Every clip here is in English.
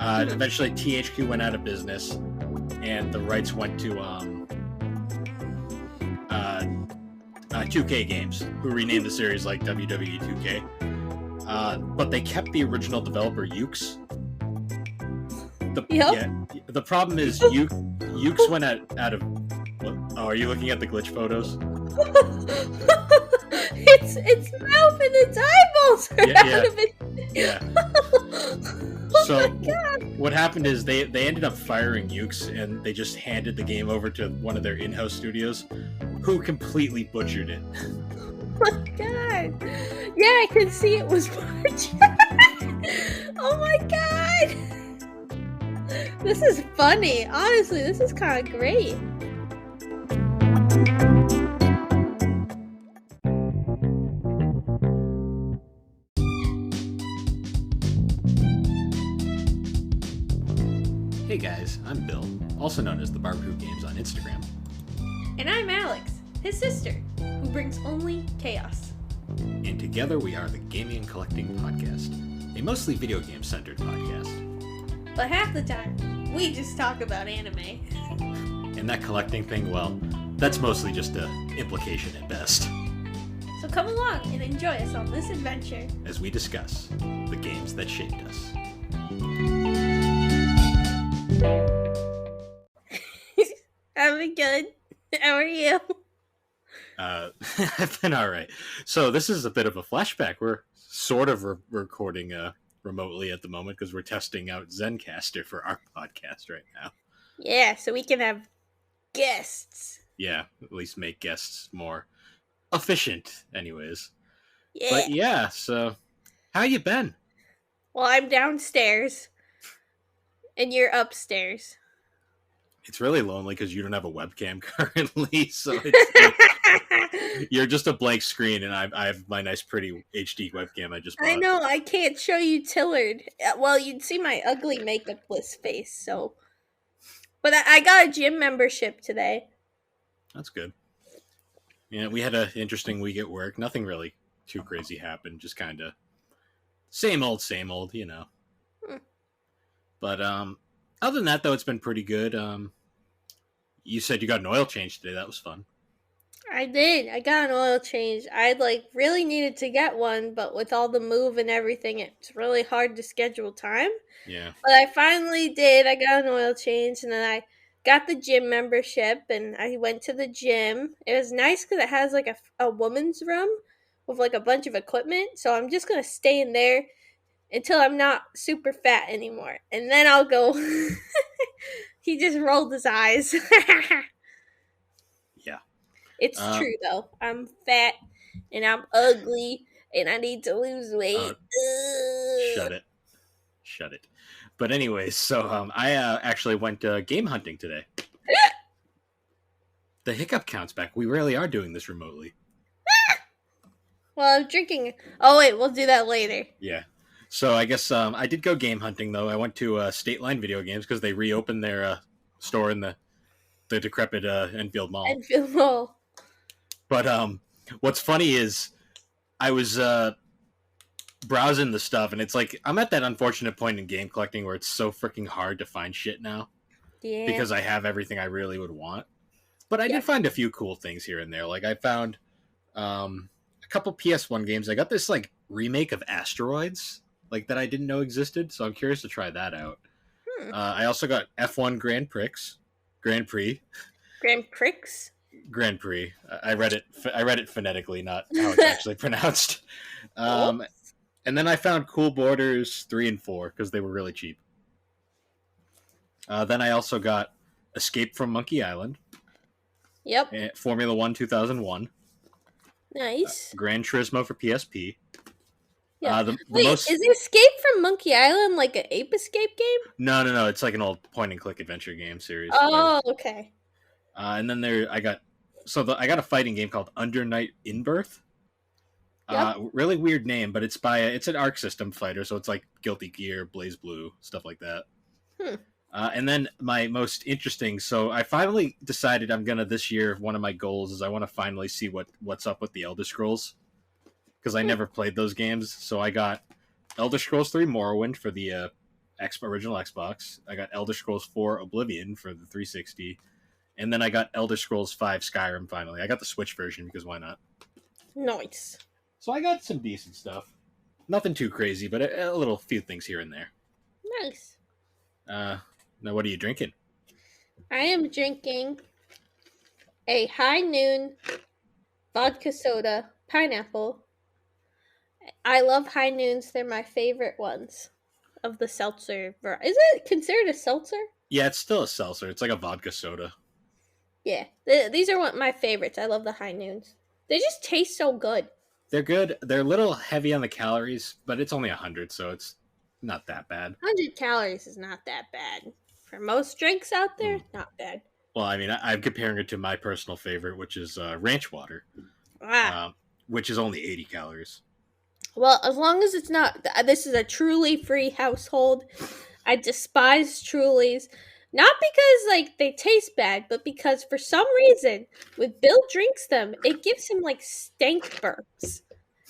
Eventually, THQ went out of business, and the rights went to 2K Games, who renamed the series like WWE 2K. But they kept the original developer Ukes. The problem is Ukes went out of. What? Oh, are you looking at the glitch photos? Its mouth and its eyeballs are out of it. Yeah. So what happened is they ended up firing Ukes, and they just handed the game over to one of their in-house studios, who completely butchered it. Oh my god! Yeah, I could see it was butchered. Oh my god! This is funny. Honestly, this is kind of great. Hey guys, I'm Bill, also known as the Barbecue Games on Instagram. And I'm Alex, his sister, who brings only chaos. And together we are the Gaming and Collecting Podcast, a mostly video game centered podcast. But half the time, we just talk about anime. And that collecting thing, well, that's mostly just an implication at best. So come along and enjoy us on this adventure as we discuss the games that shaped us. I've been good. How are you? I've been alright. So this is a bit of a flashback. We're sort of recording remotely at the moment because we're testing out Zencastr for our podcast right now. Yeah, so we can have guests. Yeah, at least make guests more efficient anyways. Yeah. But yeah, so how you been? Well, I'm downstairs and you're upstairs. It's really lonely because you don't have a webcam currently, so it's you're just a blank screen, and I have my nice, pretty HD webcam I just bought. I know, I can't show you Tillard. Well, you'd see my ugly makeupless face, so... But I got a gym membership today. That's good. Yeah, we had an interesting week at work. Nothing really too crazy happened, just kind of same old, you know. But other than that, though, it's been pretty good. You said you got an oil change today. That was fun. I did. I got an oil change. I really needed to get one, but with all the move and everything, it's really hard to schedule time. Yeah. But I finally did. I got an oil change, and then I got the gym membership, and I went to the gym. It was nice because it has a woman's room with a bunch of equipment. So I'm just gonna stay in there until I'm not super fat anymore, and then I'll go. He just rolled his eyes. Yeah. It's true, though. I'm fat, and I'm ugly, and I need to lose weight. Shut it. But anyways, so I actually went game hunting today. The hiccup counts back. We really are doing this remotely. Well, I'm drinking. Oh, wait, we'll do that later. Yeah. So I guess I did go game hunting, though. I went to State Line Video Games because they reopened their store in the decrepit Enfield Mall. Enfield Mall. But what's funny is I was browsing the stuff, and it's like I'm at that unfortunate point in game collecting where it's so freaking hard to find shit now. Yeah. Because I have everything I really would want. But I did find a few cool things here and there. Like I found a couple PS1 games. I got this remake of Asteroids that I didn't know existed, so I'm curious to try that out. I also got F1 Grand Prix. Grand Prix. I read it phonetically, not how it's actually pronounced. And then I found Cool Borders 3 and 4 because they were really cheap. Then I also got Escape from Monkey Island. Yep. Formula 1 2001. Nice. Gran Turismo for PSP. Yeah. Is Escape from Monkey Island an Ape Escape game? No. It's an old point-and-click adventure game series. Oh, okay. And then I got a fighting game called Under Night In Birth. Yep. Really weird name, but it's an Arc System fighter, so it's like Guilty Gear, Blaze Blue, stuff like that. And then my most interesting, so I finally decided this year, one of my goals is I want to finally see what's up with the Elder Scrolls. Because I never played those games, so I got Elder Scrolls 3 Morrowind for the original Xbox. I got Elder Scrolls 4 Oblivion for the 360, and then I got Elder Scrolls 5 Skyrim finally. I got the Switch version because why not? Nice. So I got some decent stuff. Nothing too crazy, but a little few things here and there. Nice. Now what are you drinking? I am drinking a High Noon vodka soda pineapple. I love High Noons. They're my favorite ones of the seltzer. Is it considered a seltzer? Yeah, it's still a seltzer. It's like a vodka soda. Yeah, these are my favorites. I love the High Noons. They just taste so good. They're good. They're a little heavy on the calories, but it's only 100, so it's not that bad. 100 calories is not that bad. For most drinks out there, not bad. Well, I mean, I'm comparing it to my personal favorite, which is ranch water, which is only 80 calories. Well, as long as it's not, this is a truly free household. I despise Trulies. Not because, like, they taste bad, but because for some reason, when Bill drinks them, it gives him, like, stank burps.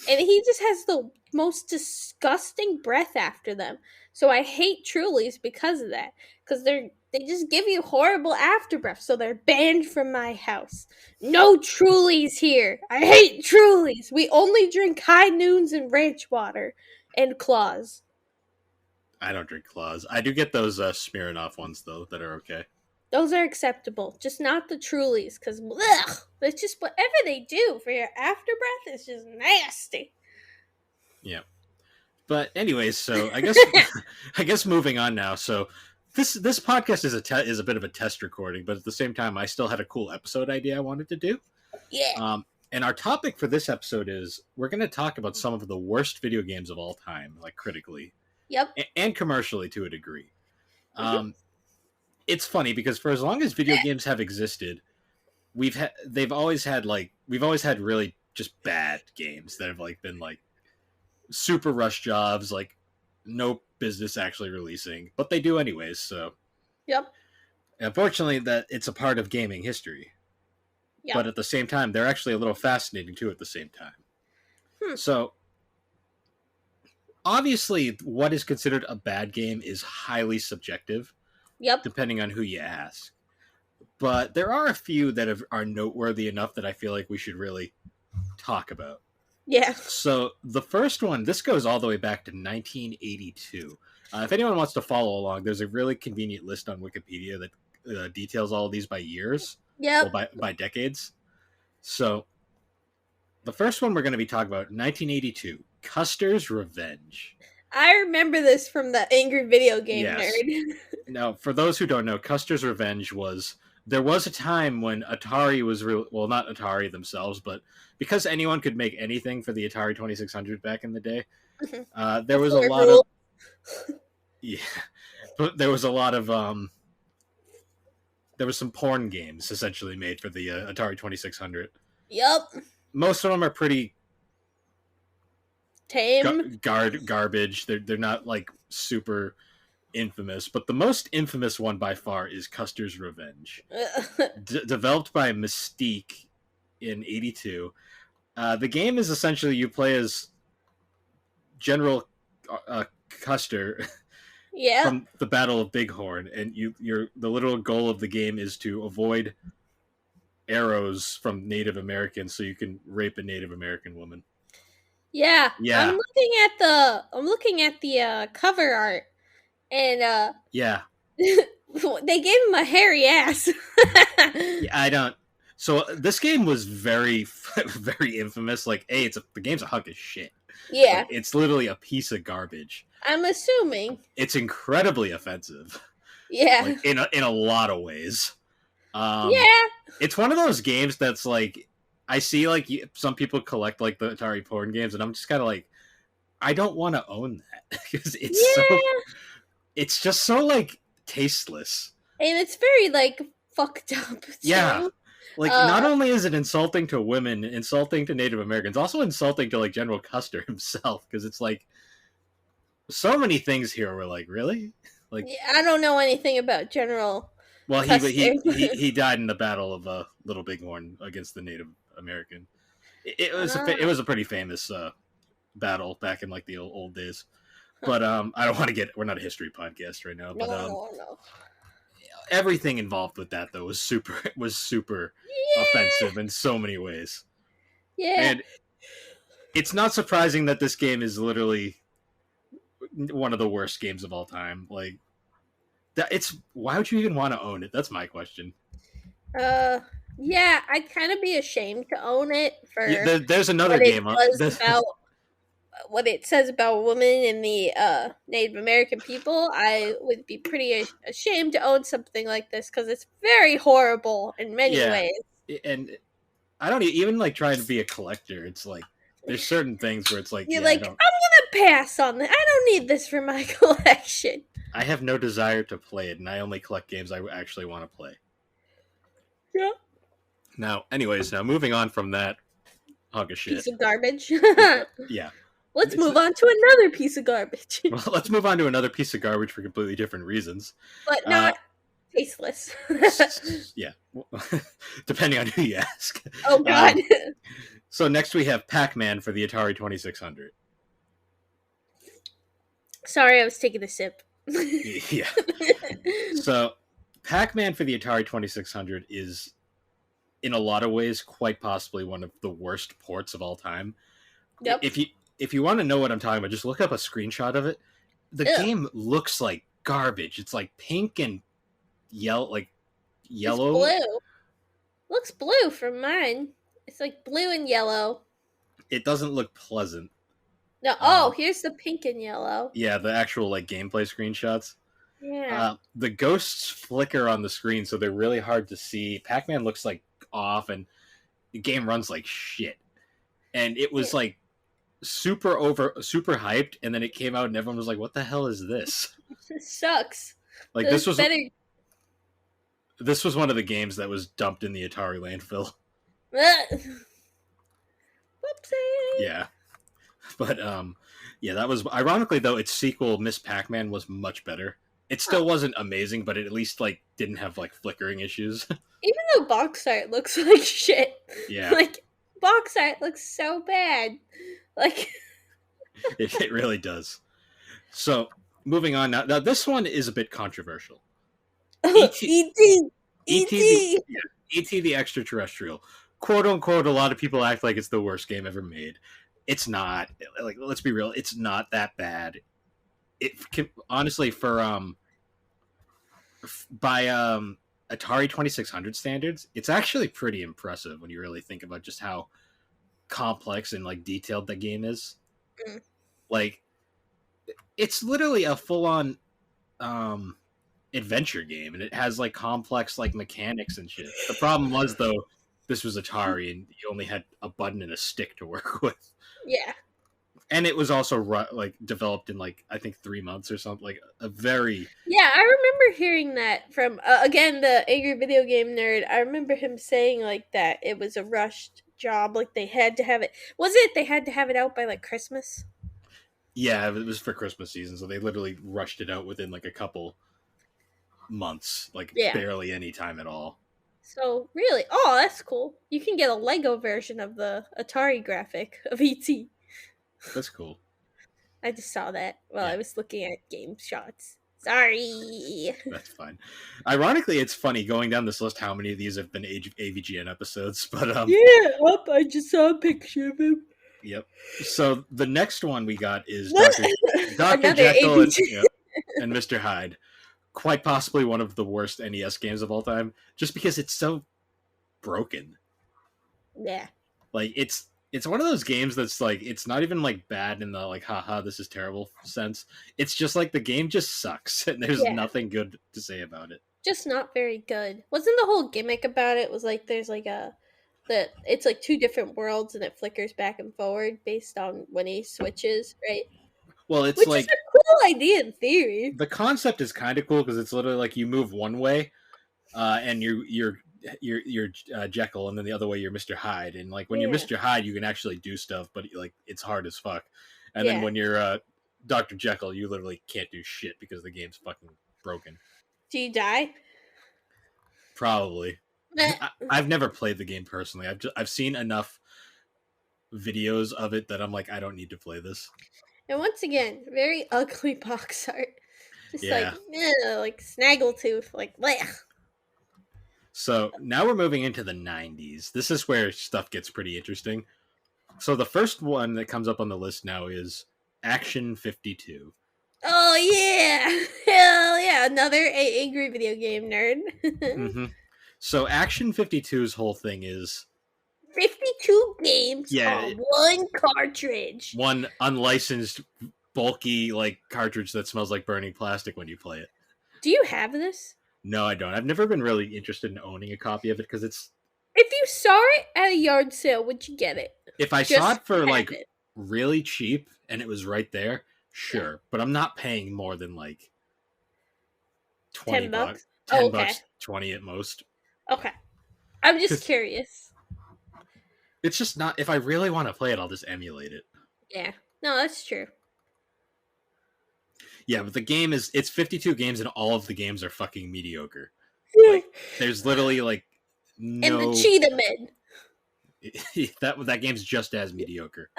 And he just has the most disgusting breath after them. So I hate Trulies because of that. Because they just give you horrible afterbreath. So they're banned from my house. No Trulies here. I hate Trulies. We only drink High Noons and ranch water and Claws. I don't drink Claws. I do get those Smirnoff ones though that are okay. Those are acceptable, just not the Trulies, because it's just whatever they do for your afterbreath is just nasty. Yeah, but anyways, so I guess moving on now. So this podcast is a bit of a test recording, but at the same time, I still had a cool episode idea I wanted to do. Yeah. And our topic for this episode is we're going to talk about some of the worst video games of all time, like critically. Yep. And commercially to a degree. It's funny because for as long as video games have existed, we've always had really just bad games that have like been like super rush jobs, like no business actually releasing, but they do anyways. So, yep. Unfortunately, that it's a part of gaming history. Yep. But at the same time, they're actually a little fascinating too. At the same time, so. Obviously, what is considered a bad game is highly subjective, depending on who you ask. But there are a few that are noteworthy enough that I feel like we should really talk about. Yeah. So the first one, this goes all the way back to 1982. If anyone wants to follow along, there's a really convenient list on Wikipedia that details all of these by years, by decades. So the first one we're going to be talking about, 1982. Custer's Revenge. I remember this from the Angry Video Game Nerd. Now, for those who don't know, Custer's Revenge there was a time when Atari was not Atari themselves, but because anyone could make anything for the Atari 2600 back in the day, there was a lot of but there was a lot of there was some porn games essentially made for the Atari 2600. Yep. Most of them are pretty tame, garbage. They're not like super infamous, but the most infamous one by far is Custer's Revenge. Developed by Mystique in 82. The game is essentially you play as General Custer from the Battle of Bighorn, and the literal goal of the game is to avoid arrows from Native Americans so you can rape a Native American woman. Yeah. I'm looking at the cover art, and yeah, they gave him a hairy ass. Yeah, I don't. So this game was very, very infamous. Like, the game's a hunk of shit. Yeah, like, it's literally a piece of garbage. I'm assuming it's incredibly offensive. Yeah, like, in a lot of ways. Yeah, it's one of those games that's like I see like some people collect like the Atari porn games, and I'm just kind of like, I don't want to own that because it's just so like tasteless, and it's very like fucked up. Too. Yeah. Like, not only is it insulting to women, insulting to Native Americans, also insulting to, like, General Custer himself, because it's, like, so many things here were like, really? Like, I don't know anything about General Custer. he died in the Battle of Little Bighorn against the Native American. It was a pretty famous battle back in, like, the old days. But I don't want to get. We're not a history podcast right now. But No. everything involved with that though was super Yeah. offensive in so many ways, Yeah. and it's not surprising that this game is literally one of the worst games of all time. Like that, it's why would you even want to own it? That's my question. Uh, yeah, I'd kind of be ashamed to own it Yeah, for there's another what it game on does this. about what it says about women and the Native American people. I would be pretty ashamed to own something like this because it's very horrible in many Yeah, ways. and I don't even like trying to be a collector. It's like there's certain things where it's like, You're yeah, I like, don't. I'm gonna pass on this. I don't need this for my collection. I have no desire to play it, and I only collect games I actually want to play. Yeah. Now, anyways, now moving on from that hunk of shit. Piece of garbage. Yeah. Let's move on to another piece of garbage. Well, let's move on to another piece of garbage for completely different reasons. But not tasteless. Yeah. Depending on who you ask. Oh, God. So next we have Pac-Man for the Atari 2600. Sorry, I was taking a sip. Yeah. So Pac-Man for the Atari 2600 is, in a lot of ways, quite possibly one of the worst ports of all time. Yep. If you want to know what I'm talking about, just look up a screenshot of it. The game looks like garbage. It's like pink and yellow. It's blue. Looks blue from mine. It's like blue and yellow. It doesn't look pleasant. No, here's the pink and yellow. Yeah, the actual like gameplay screenshots. Yeah. The ghosts flicker on the screen, so they're really hard to see. Pac-Man looks like off, and the game runs like shit. And it was like super hyped, and then it came out, and everyone was like, "What the hell is this?" This sucks. Like this was better. This was one of the games that was dumped in the Atari landfill. Whoopsie. Yeah. But yeah, that was ironically though its sequel, Miss Pac-Man, was much better. It still wasn't amazing, but it at least like didn't have like flickering issues. Even though box art looks like shit. Yeah. Like box art looks so bad. Like it really does. So moving on now this one is a bit controversial. E.T. E.T. the extraterrestrial. Quote unquote, a lot of people act like it's the worst game ever made. It's not. Like, let's be real, it's not that bad. It can, honestly, for by Atari 2600 standards, it's actually pretty impressive when you really think about just how complex and like detailed the game is. Like, it's literally a full-on adventure game, and it has like complex like mechanics and shit. The problem was though, this was Atari, and you only had a button and a stick to work with. Yeah. And it was also like developed in like I think 3 months or something. Like a very I remember hearing that from again the angry video game nerd. I remember him saying like that it was a rushed job. Like they had to have it. Was it they had to have it out by like Christmas? Yeah, it was for Christmas season, so they literally rushed it out within like a couple months, like barely any time at all. So really, that's cool. You can get a Lego version of the Atari graphic of E.T. That's cool. I just saw that while I was looking at game shots. Sorry. That's fine. Ironically, it's funny going down this list how many of these have been AVGN episodes, but I just saw a picture of him. Yep. So the next one we got is Dr. Jekyll and Mr. Hyde. Quite possibly one of the worst NES games of all time, just because it's so broken. Yeah. Like it's one of those games that's like it's not even like bad in the like haha this is terrible sense. It's just like the game just sucks and there's nothing good to say about it. Just not very good. Wasn't the whole gimmick about it was like there's like it's like two different worlds and it flickers back and forward based on when he switches, right? Well, it's which like is a cool idea in theory. The concept is kind of cool because it's literally like you move one way, and you're Jekyll, and then the other way you're Mr. Hyde. And like when you're Mr. Hyde, you can actually do stuff, but like it's hard as fuck. And then when you're Dr. Jekyll, you literally can't do shit because the game's fucking broken. Do you die? Probably. I've never played the game personally. I've seen enough videos of it that I'm like, I don't need to play this. And once again, very ugly box art. Just Yeah. like snaggletooth, like blech. So now we're moving into the 90s. This is where stuff gets pretty interesting. So the first one that comes up on the list now is Action 52. Oh yeah, hell yeah! Another angry video game nerd. Mm-hmm. So Action 52's whole thing is 52 games yeah, on one cartridge. one unlicensed bulky like cartridge that smells like burning plastic when you play it. Do you have this? No, I don't. I've never been really interested in owning a copy of it because it's If you saw it at a yard sale, would you get it? if I saw Just it for to have like it. really cheap and it was right there, Yeah. sure. But I'm not paying more than like 20 10 bucks, bucks? Oh, 10 okay. bucks, 20 at most. Okay. I'm just Because curious. it's just not, if I really want to play it, I'll just emulate it. Yeah. No, that's true. Yeah, but the game is, it's 52 games and all of the games are fucking mediocre. Like, there's literally like And the no. cheetah men. that game's just as mediocre.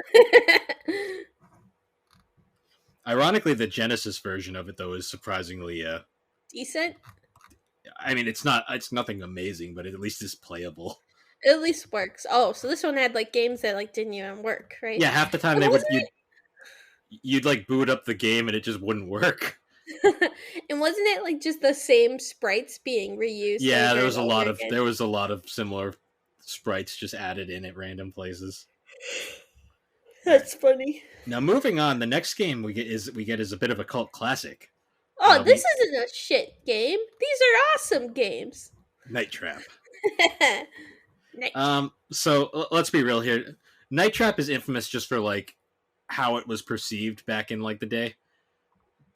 Ironically, the Genesis version of it though is surprisingly Decent. I mean, it's nothing amazing, but it at least is playable. It at least works. Oh, so this one had like games that like didn't even work, right? Yeah, half the time And they would wasn't you'd like boot up the game and it just wouldn't work. it? And wasn't it like just the same sprites being reused? Yeah, over and over again? there was a lot of similar sprites just added in at random places. That's funny. Now moving on, the next game we get is a bit of a cult classic. Oh, this We isn't a shit game. These are awesome games. Night Trap. Nice. So let's be real here. Night Trap is infamous just for like how it was perceived back in like the day.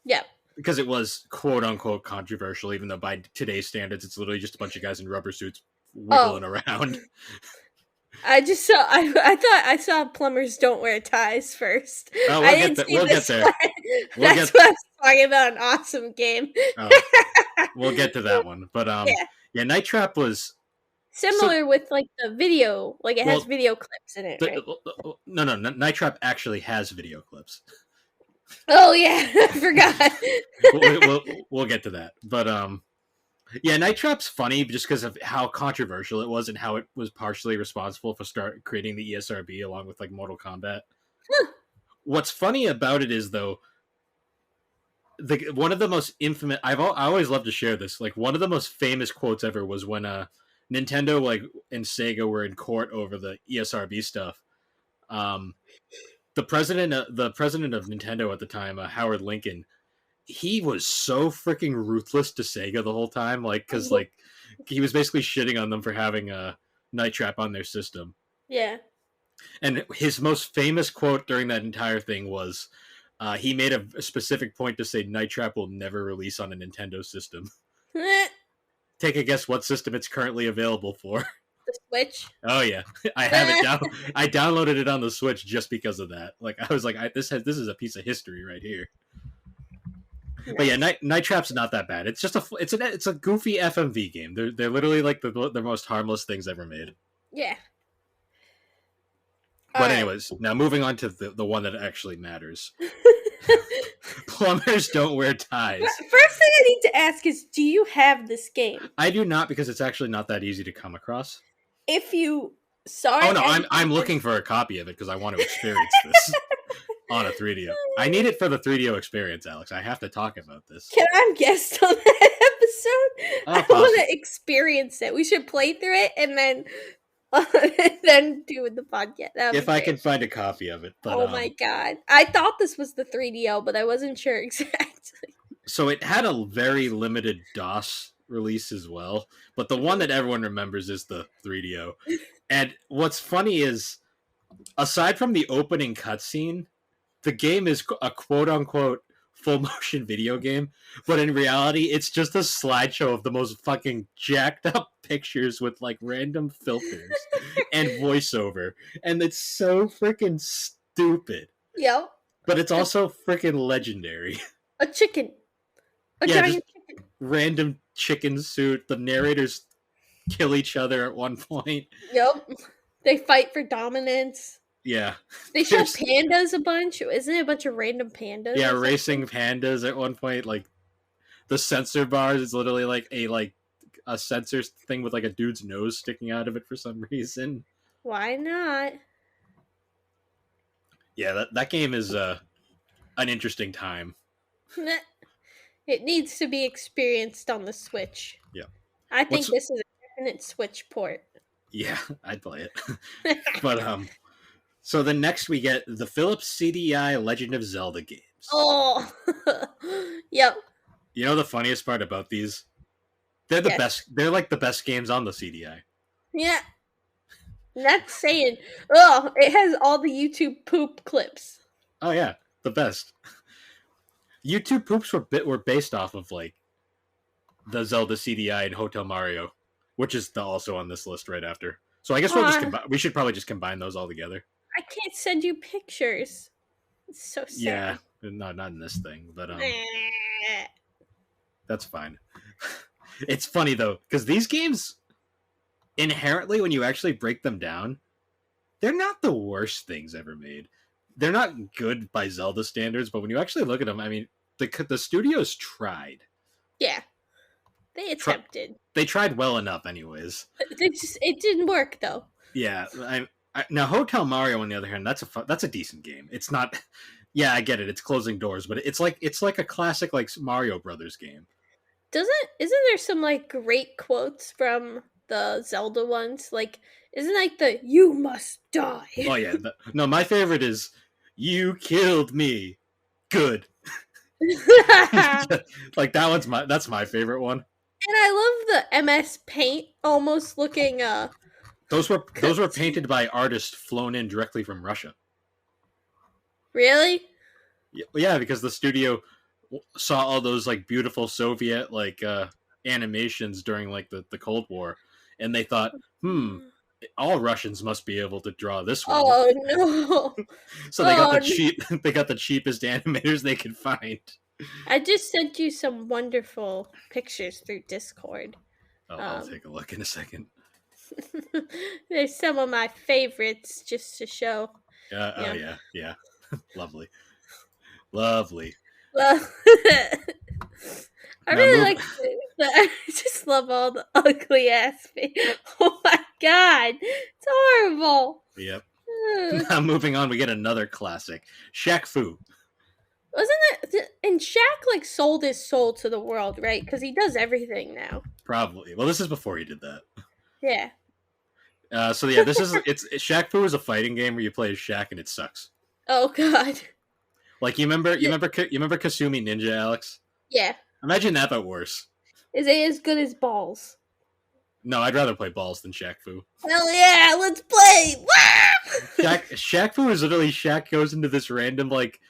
Yeah. Because it was quote unquote controversial, even though by today's standards, it's literally just a bunch of guys in rubber suits wiggling around. I just saw. I thought I saw plumbers don't wear ties first. Oh, I didn't see we'll this get there. one. We'll That's what I was talking about. An awesome game. We'll get to that one, but yeah, Night Trap was similar with like the video. Like it has video clips in it, right? No, Night Trap actually has video clips. Oh yeah, I forgot. We'll get to that, but yeah, Night Trap's funny just because of how controversial it was and how it was partially responsible for creating the ESRB along with like Mortal Kombat. What's funny about it is though, one of the most infamous. I always love to share this. Like one of the most famous quotes ever was when Nintendo and Sega were in court over the ESRB stuff. The president of Nintendo at the time, Howard Lincoln, he was so freaking ruthless to Sega the whole time, because he was basically shitting on them for having a Night Trap on their system. Yeah. And his most famous quote during that entire thing was, he made a specific point to say Night Trap will never release on a Nintendo system. Take a guess what system it's currently available for. The Switch. Oh yeah, I have it down. I downloaded it on the Switch just because of that. Like I was like, this is a piece of history right here. Nice. But yeah, Night Trap's not that bad. It's just it's a goofy FMV game. They're literally like the most harmless things ever made. Yeah. But anyways, now moving on to the one that actually matters. Plumbers don't wear ties. First thing I need to ask is, do you have this game? I do not, because it's actually not that easy to come across. If you saw it... Oh no, I'm looking for a copy of it because I want to experience this on a 3DO. I need it for the 3DO experience, Alex. I have to talk about this. Can I guest on that episode? I want to experience it. We should play through it and then do the podcast. If I can find a copy of it. But, oh my god. I thought this was the 3DO, but I wasn't sure exactly. So it had a very limited DOS release as well, but the one that everyone remembers is the 3DO. And what's funny is, aside from the opening cutscene, the game is a quote-unquote full motion video game, but in reality it's just a slideshow of the most fucking jacked up pictures with like random filters and voiceover, and it's so freaking stupid. Yep. But it's also freaking legendary. A chicken. A giant chicken. Random chicken suit. The narrators kill each other at one point. Yep. They fight for dominance. Yeah, They show there's pandas a bunch. Isn't it a bunch of random pandas yeah or something? racing pandas at one point. Like the sensor bars is literally like a sensor thing with like a dude's nose sticking out of it for some reason. Why not? Yeah, that game is an interesting time. It needs to be experienced on the Switch. Yeah. I What's think this is a definite Switch port. yeah, I'd play it. But so the next we get the Philips CDI Legend of Zelda games. Oh, yep, You know the funniest part about these? They're the yes, best. They're like the best games on the CDI. yeah. That's saying. Oh, it has all the YouTube poop clips. Oh yeah, the best. YouTube poops were based off of like the Zelda CDI and Hotel Mario, which is also on this list right after. So I guess we'll just Aw, we should probably just combine those all together. I can't send you pictures. It's so Yeah, sad. not in this thing, but Eh. that's fine. It's funny though because these games inherently, when you actually break them down, they're not the worst things ever made. They're not good by Zelda standards, but when you actually look at them, I mean, the studios tried. Yeah, they attempted. They tried well enough, anyways. It didn't work though. Yeah, now Hotel Mario on the other hand, that's a decent game. It's not. Yeah, I get it. It's closing doors, but it's like a classic like Mario Brothers game. Isn't there some like great quotes from the Zelda ones? Like isn't like the "You must die." Oh yeah, no, my favorite is "You killed me." Good. And Like that's my favorite one. I love the MS Paint almost looking Those were painted by artists flown in directly from Russia. Really? Yeah, because the studio saw all those like beautiful Soviet like animations during like the Cold War, and they thought, all Russians must be able to draw this well. Oh no. So they got Oh the no. cheap they got the cheapest animators they could find. I just sent you some wonderful pictures through Discord. I'll Um take a look in a second. There's some of my favorites just to show, you Oh know. yeah, lovely, lovely. Well, I Now really move. like I just love all the ugly ass Oh my god. It's horrible. Yep. Ugh. Now moving on, we get another classic, Shaq Fu. Wasn't it and Shaq like sold his soul to the world, right? Because he does everything now. Probably. Well, this is before he did that. Yeah. So yeah, it's Shaq Fu is a fighting game where you play as Shaq and it sucks. Oh god. Like you remember Kasumi Ninja, Alex? Yeah. Imagine that, but worse. Is it as good as balls? No, I'd rather play balls than Shaq Fu. Hell yeah, let's play! Shaq Fu is literally Shaq goes into this random like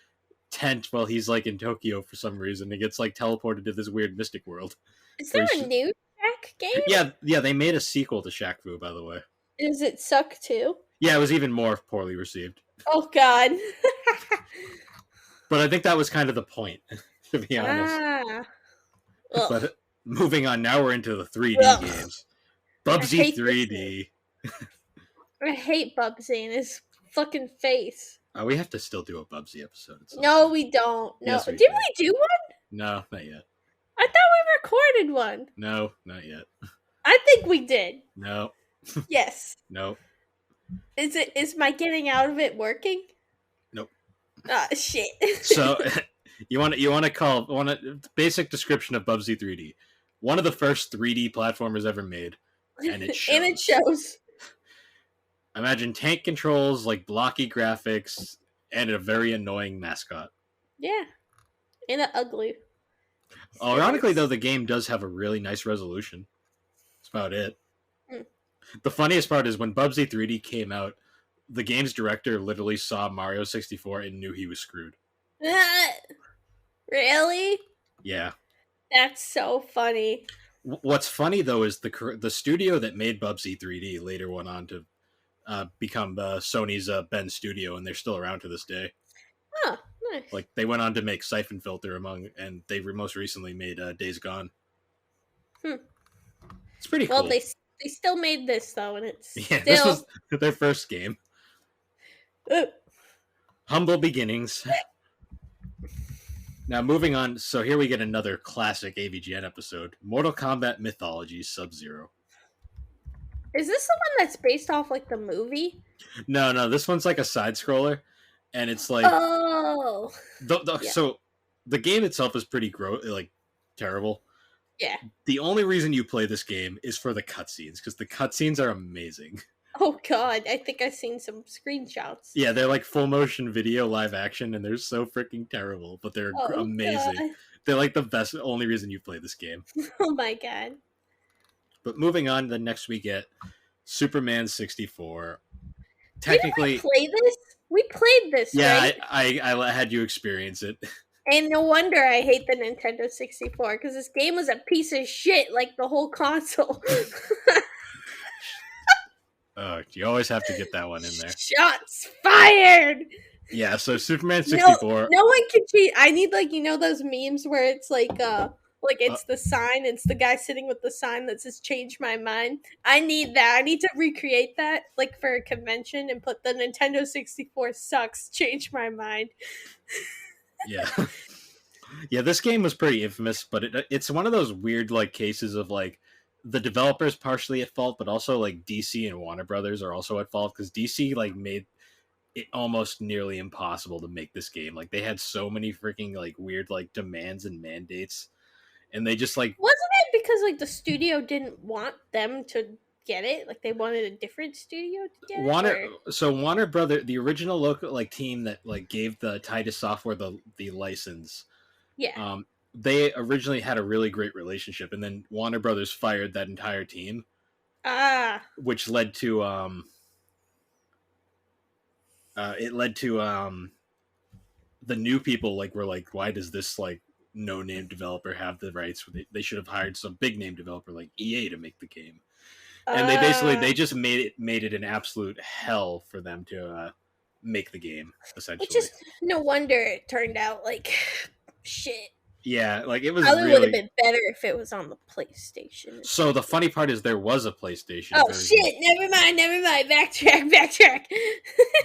tent while he's like in Tokyo for some reason. He gets like teleported to this weird mystic world. Is there a new Shaq game? Yeah, they made a sequel to Shaq Fu, by the way. Does it suck too? Yeah, it was even more poorly received. Oh god. But I think that was kind of the point, to be honest. Ah. But moving on, now we're into the 3D Ugh. games. Bubsy 3D. I hate Bubsy and his fucking face. We have to still do a Bubsy episode. No, we don't. No. Yes, we Didn't do. we do one? No, not yet. I thought we recorded one. No, not yet. I think we did. No, Yes. no, Is my getting out of it working? nope. Ah, shit. So you want a basic description of Bubsy 3D. One of the first 3D platformers ever made, and it shows. And it shows. Imagine tank controls, like blocky graphics, and a very annoying mascot. Yeah. And an ugly. Ironically, though, the game does have a really nice resolution. That's about it. The funniest part is when Bubsy 3D came out, the game's director literally saw Mario 64 and knew he was screwed. Really? Yeah. That's so funny. What's funny, though, is the studio that made Bubsy 3D later went on to become Sony's Bend Studio, and they're still around to this day. Oh, nice. Like, they went on to make Siphon Filter and they most recently made Days Gone. It's pretty cool. Well, they still made this, though, and it's this was their first game. Ugh. Humble beginnings. Now, moving on. So here we get another classic AVGN episode: Mortal Kombat Mythology Sub-Zero. Is this the one that's based off like the movie? No, this one's like a side scroller, and it's like Oh, yeah, so the game itself is pretty like terrible. yeah. The only reason you play this game is for the cutscenes, because the cutscenes are amazing. Oh God, I think I've seen some screenshots. Yeah, they're like full motion video live action, and they're so freaking terrible, but they're Oh amazing. God. They're like the best, only reason you play this game. Oh my God. But moving on, the next we get Superman 64. Didn't we Technically, play this? We played this, yeah, right? I had you experience it. And no wonder I hate the Nintendo 64 because this game was a piece of shit, like the whole console. You always have to get that one in there. Shots fired. Yeah, so Superman No, 64. no one can cheat. I need like those memes where it's like Uh, it's the sign, it's the guy sitting with the sign that says "Change my mind." I need that. I need to recreate that like for a convention and put the Nintendo 64 sucks. Change my mind. yeah. Yeah, this game was pretty infamous, but it's one of those weird like cases of like the developers partially at fault, but also like DC and Warner Brothers are also at fault, because DC like made it almost nearly impossible to make this game. Like they had so many freaking like weird like demands and mandates, and they just like Wasn't it because like the studio didn't want them to get it? Like they wanted a different studio to get it, Warner. or So Warner Brother, the original local like team that like gave the Titus Software the license, yeah. um, they originally had a really great relationship, and then Warner Brothers fired that entire team, Ah, which led to it led to the new people like were like, why does this like no name developer have the rights? They should have hired some big name developer like EA to make the game. And they ah. just made it an absolute hell for them to make the game, Which essentially. is no wonder it turned out like shit. Yeah, like it was Probably would have really. been better if it was on the PlayStation So the essentially. funny part is there was a PlayStation Oh version, shit! Never mind. Never mind. Backtrack. Backtrack.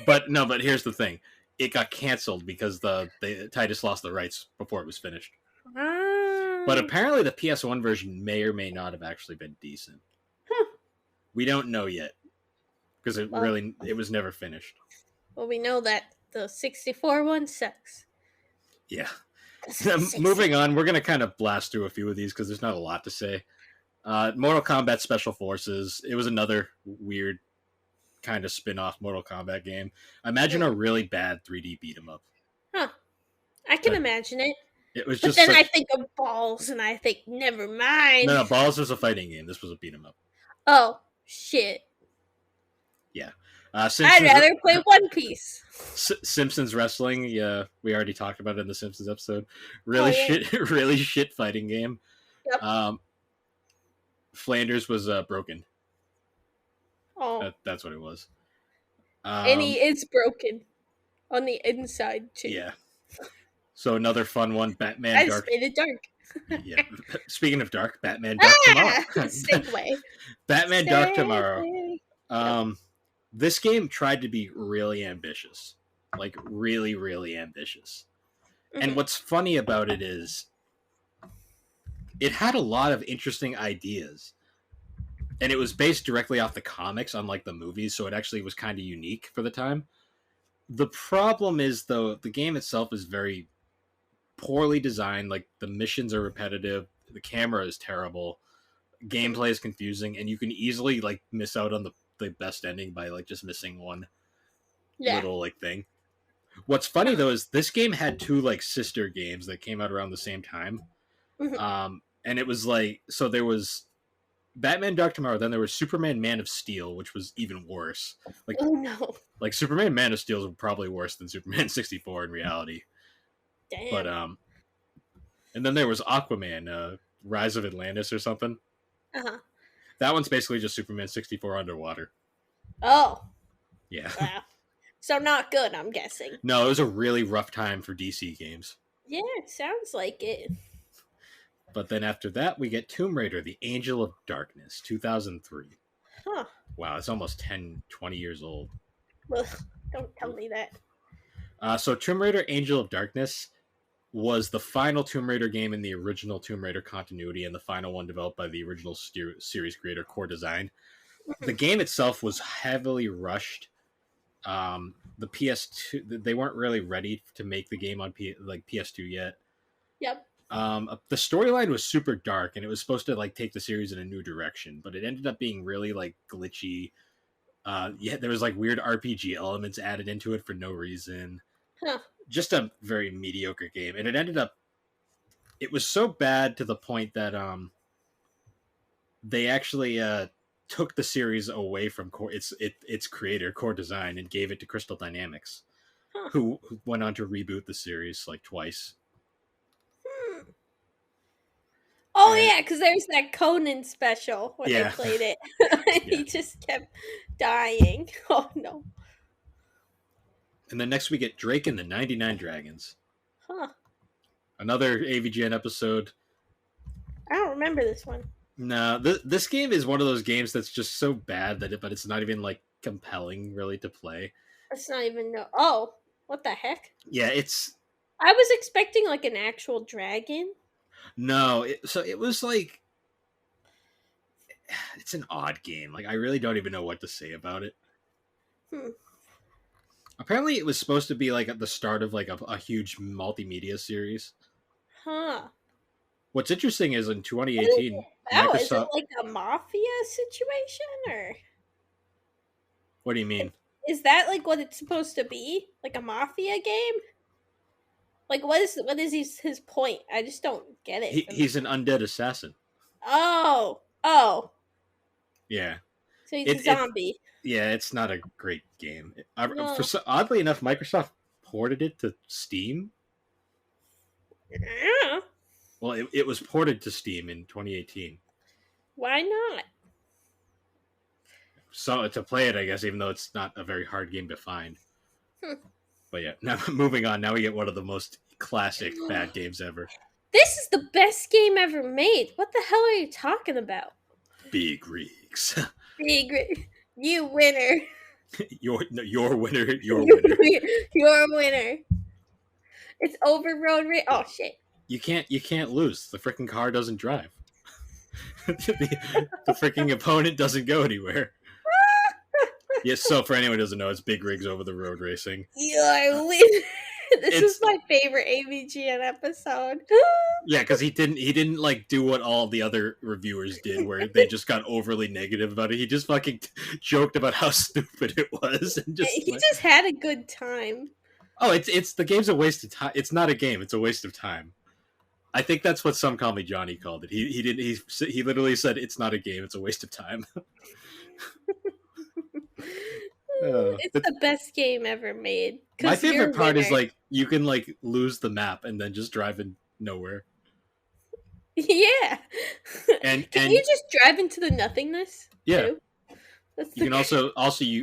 but no. But here's the thing: it got canceled because the Titus lost the rights before it was finished. But Ah. apparently, the PS1 version may or may not have actually been decent. Huh. We don't know yet because Well, it was never finished. well, we know that the 64 one sucks. Yeah. 'Cause it's Moving on, we're gonna kind of blast through a few of these because there's not a lot to say. Mortal Kombat Special Forces. It was another weird kind of spin-off Mortal Kombat game. Imagine a really bad 3D beat 'em up. Huh. I can That imagine it. it was But just then I such. think of balls and I think, never mind. No, Balls was a fighting game. This was a beat 'em up. Oh, shit. Yeah. I'd Simpsons. rather play One Piece. Simpsons wrestling. Yeah, we already talked about it in the Simpsons episode. Oh, Really yeah. shit. Really shit fighting game. Yep. Flanders was broken. Oh. That's what it was. And he is broken on the inside, too. Yeah. So another fun one, Batman I just Dark. made it dark. Yeah. Speaking of dark, Batman Dark Tomorrow. Segue. Batman Dark Tomorrow. Yep. This game tried to be really ambitious, like really, really ambitious. And what's funny about it is it had a lot of interesting ideas, and it was based directly off the comics, unlike the movies, so it actually was kind of unique for the time. The problem is, though, the game itself is very poorly designed. Like, the missions are repetitive, the camera is terrible, gameplay is confusing, and you can easily like miss out on the best ending by like just missing one Yeah. little like thing. What's funny though is this game had two like sister games that came out around the same time. And it was like, so there was Batman Dark Tomorrow, then there was Superman Man of Steel, which was even worse. Like, Oh no. like Superman Man of Steel is probably worse than Superman 64 in reality. Damn. But and then there was Aquaman, Rise of Atlantis or something. Uh-huh. That one's basically just Superman 64 underwater. Oh. Yeah. Wow. So not good, I'm guessing. No, it was a really rough time for DC games. Yeah, it sounds like it. But then after that, we get Tomb Raider, The Angel of Darkness, 2003. Huh. Wow, it's almost 10, 20 years old. Ugh. Don't tell me that. So Tomb Raider: Angel of Darkness was the final Tomb Raider game in the original Tomb Raider continuity, and the final one developed by the original series creator Core Design. The game itself was heavily rushed. The PS2, they weren't really ready to make the game on PS2 yet. Yep. The storyline was super dark, and it was supposed to like take the series in a new direction, but it ended up being really like glitchy. Yeah, there was like weird RPG elements added into it for no reason. Huh. Just a very mediocre game, and it was so bad to the point that they actually took the series away from its creator, Core Design, and gave it to Crystal Dynamics, Huh. who went on to reboot the series like twice. Oh And yeah, because there's that Conan special when they played it. He just kept dying. Oh no. And then next we get Drake and the 99 Dragons. Huh. Another AVGN episode. I don't remember this one. No, this game is one of those games that's just so bad but it's not even like compelling really to play. It's not even Oh, what the heck? Yeah, it's. I was expecting like an actual dragon. No, so it was like. It's an odd game. Like I really don't even know what to say about it. Apparently, it was supposed to be like at the start of like a huge multimedia series. Huh. What's interesting is in 2018, Microsoft. Is it like a mafia situation or? What do you mean? Is that like what it's supposed to be? Like a mafia game? Like what is his point? I just don't get it. He's an undead assassin. Oh. Yeah. So he's a zombie. Yeah, it's not a great game. No. Oddly enough, Microsoft ported it to Steam. Yeah. Well, it was ported to Steam in 2018. Why not? So to play it, I guess, even though it's not a very hard game to find. But yeah, now moving on. Now we get one of the most classic bad games ever. This is the best game ever made. What the hell are you talking about? Big Rigs. Big Rigs. You winner. Your winner. Your winner. Your winner. It's over road race. Oh shit. You can't lose. The freaking car doesn't drive. the freaking opponent doesn't go anywhere. Yes, so for anyone who doesn't know, it's Big Rigs Over the Road Racing. Your winner. This is my favorite AVGN episode. Yeah, because he didn't like do what all the other reviewers did, where they just got overly negative about it. He just fucking joked about how stupid it was, and just had a good time. Oh, it's the game's a waste of time. It's not a game; it's a waste of time. I think that's what Some Call Me Johnny called it. He literally said it's not a game; it's a waste of time. It's the best game ever made. My favorite part is like you can like lose the map and then just drive in nowhere. Yeah. And can you just drive into the nothingness? Yeah. You can also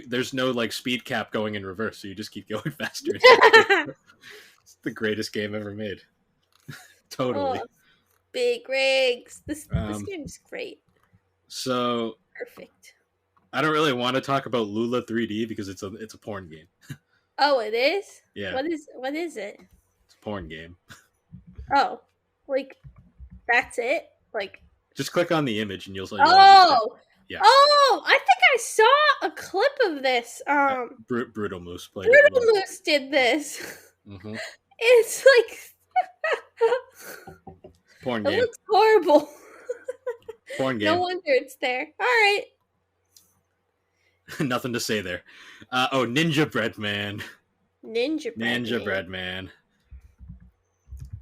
there's no like speed cap going in reverse, so you just keep going faster. It's the greatest game ever made. Totally. Oh, Big Rigs. This game is great. So perfect. I don't really want to talk about Lula 3D because it's a porn game. Oh, it is? Yeah. What is it? It's a porn game. Oh, like that's it? Like just click on the image and you'll see. Oh, yeah. Oh, I think I saw a clip of this. Brutal Moose played Brutal Moose did this. Mm-hmm. It's like porn game. It looks horrible. Porn game. No wonder it's there. All right. Nothing to say there. Ninja Bread Man. Ninja Bread Man.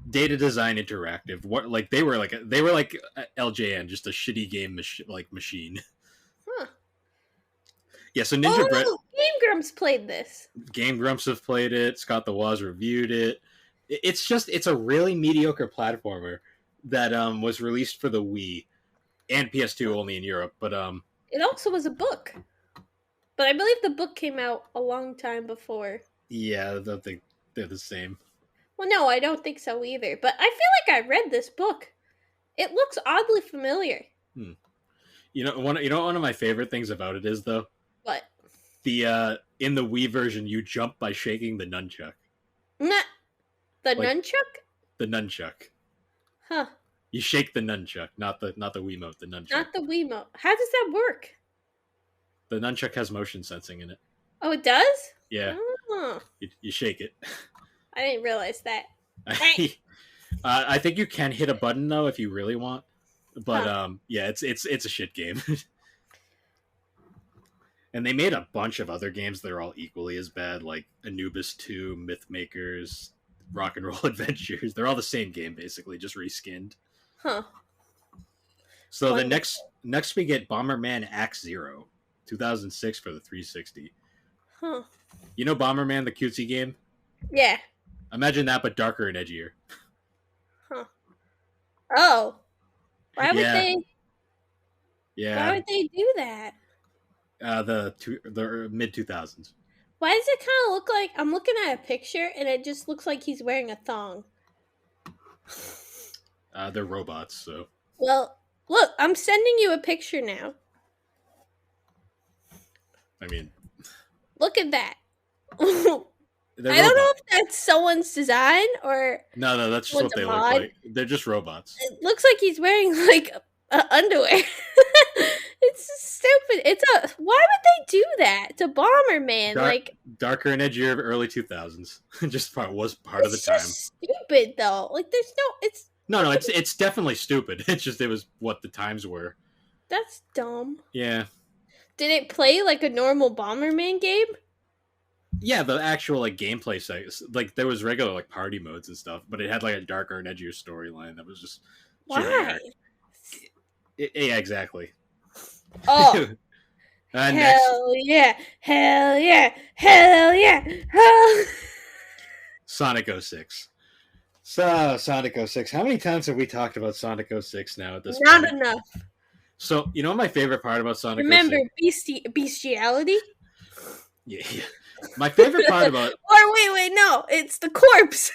Data Design Interactive. What like they were like LJN, just a shitty game machine. Huh. Yeah, so Ninja Bread. Game Grumps played this. Game Grumps have played it. Scott the Woz reviewed it. It's a really mediocre platformer that was released for the Wii and PS2 only in Europe, but it also was a book. But I believe the book came out a long time before. Yeah, I don't think they're the same. Well, no, I don't think so either. But I feel like I read this book. It looks oddly familiar. You know, one of my favorite things about it is though. What? The in the Wii version, you jump by shaking the nunchuck, Nah, the like nunchuck? the nunchuck. Huh. You shake the nunchuck, not the Wiimote, the nunchuck. Not the Wiimote. How does that work? The nunchuck has motion sensing in it. Oh, it does? Yeah, Oh, you shake it. I didn't realize that. I think you can hit a button though if you really want, but Huh. yeah, it's a shit game. And they made a bunch of other games that are all equally as bad, like Anubis 2, Myth Makers, Rock and Roll Adventures. They're all the same game basically, just reskinned. Huh. So the Wonderful. next we get Bomberman Act Zero, 2006 for the 360. Huh. You know Bomberman, the cutesy game? Yeah. Imagine that, but darker and edgier. Huh. Oh. Why would Yeah, they why yeah. would they do that? The mid 2000s. Why does it kind of look like I'm looking at a picture and it just looks like he's wearing a thong? They're robots, so Well, look, I'm sending you a picture now. I mean, Look at that. I they're don't know robots. if that's someone's design or No, that's just someone's what a they look mod. like. They're just robots. It looks like he's wearing like underwear. It's stupid. It's a. Why would they do that to Bomberman? Dark, Like darker and edgier early 2000s. Just was part of the it's time. just stupid though. Like there's no. It's No, it's definitely stupid. It's just it was what the times were. that's dumb. Yeah, Did it play like a normal Bomberman game? yeah. The actual like gameplay sites, like there was regular like party modes and stuff, but it had like a darker and edgier storyline that was just Why? generic. Yeah, exactly. Oh Next, hell yeah! Hell yeah! Hell yeah! Hell. Sonic 06. So Sonic 06. How many times have we talked about Sonic 06 now at this Not point? enough. So you know what my favorite part about Sonic Remember 06? bestiality? Yeah. My favorite part about Or wait, no, it's the corpse.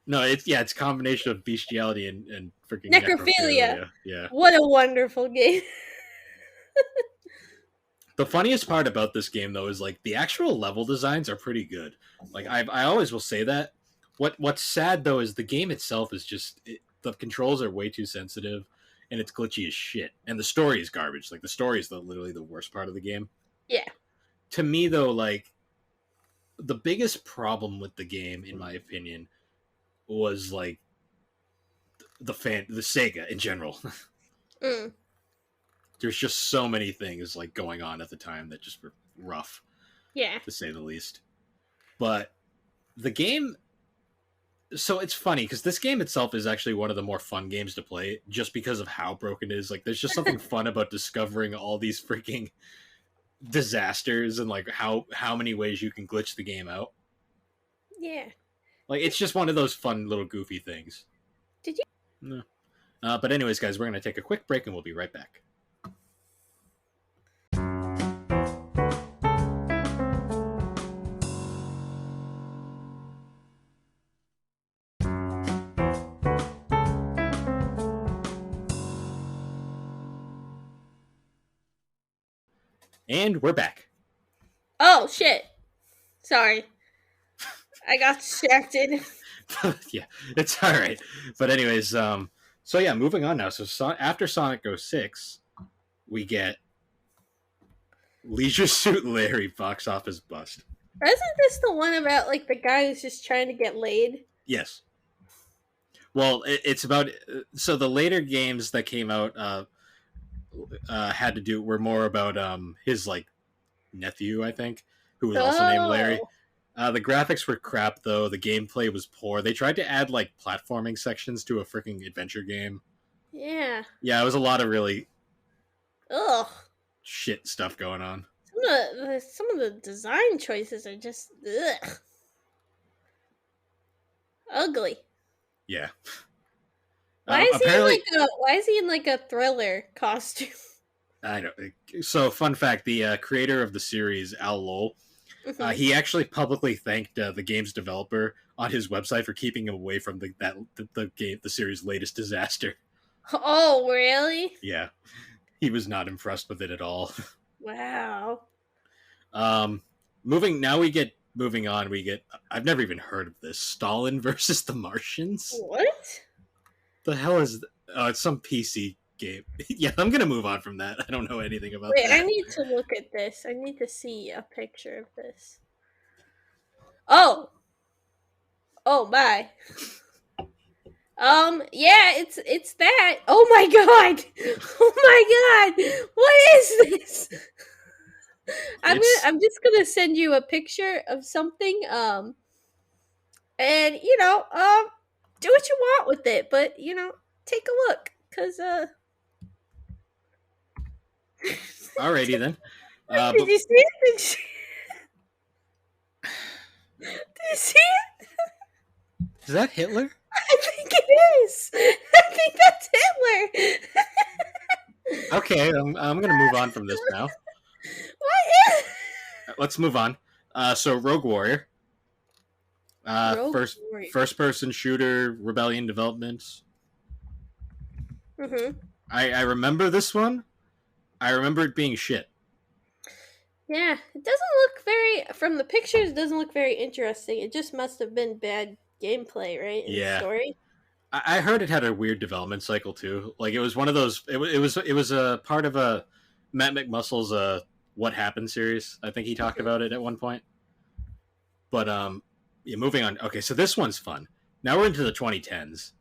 no, it's a combination of bestiality and freaking Necrophilia. necrophilia. Yeah. What a wonderful game. The funniest part about this game though is like the actual level designs are pretty good. Like I always will say that. What's sad though is the game itself is just the controls are way too sensitive and it's glitchy as shit. And the story is garbage. Like the story is literally the worst part of the game. Yeah. To me though, like the biggest problem with the game, in my opinion, was like the Sega in general. Mm. There's just so many things like going on at the time that just were rough, Yeah. to say the least. But the game, so it's funny because this game itself is actually one of the more fun games to play just because of how broken it is. Like there's just something fun about discovering all these freaking disasters and like how many ways you can glitch the game out. Yeah. Like it's just one of those fun little goofy things. Did you? No. But anyways, guys, we're gonna take a quick break and we'll be right back. And we're back. Oh shit. Sorry. I got distracted. Yeah, it's all right. But anyways, so yeah, moving on now. So after Sonic 06, we get Leisure Suit Larry box office bust. Isn't this the one about like the guy who's just trying to get laid? Yes. Well, it's about so the later games that came out had to do were more about his like nephew, I think, who was also named Larry. Oh. The graphics were crap though. The gameplay was poor. They tried to add like platforming sections to a freaking adventure game. Yeah. Yeah, it was a lot of really Ugh. shit stuff going on. Some of the design choices are just ugh. Ugly. Yeah. Why is Apparently, he in like a thriller costume? I don't. So, fun fact: the creator of the series, Al Lowell, he actually publicly thanked the game's developer on his website for keeping him away from the series' latest disaster. Oh, really? Yeah, he was not impressed with it at all. Wow. Um, moving now we get moving on. We get I've never even heard of this Stalin versus the Martians. What? The hell is? It's some PC game. Yeah, I'm gonna move on from that. I don't know anything about Wait, I that. need to look at this. I need to see a picture of this. Oh, oh my. Yeah, it's that. Oh my god. Oh my god. What is this? It's I'm just gonna send you a picture of something. And do what you want with it, but take a look, cause alrighty then. did But you see it? Did you see it? is that Hitler? I think it is. I think that's Hitler. Okay, I'm gonna move on from this now. What is Let's move on. So Rogue Warrior, Rogue first Warrior? first person shooter, Rebellion developments. Mm-hmm. I remember this one. I remember it being shit. Yeah, it doesn't look very from the pictures. It doesn't look very interesting. It just must have been bad gameplay, right? In the Yeah, story. I heard it had a weird development cycle too. Like it was one of those. It was a part of a Matt McMuscle's What Happened series. I think he talked about it at one point. But yeah, moving on. Okay, so this one's fun. Now we're into the 2010s.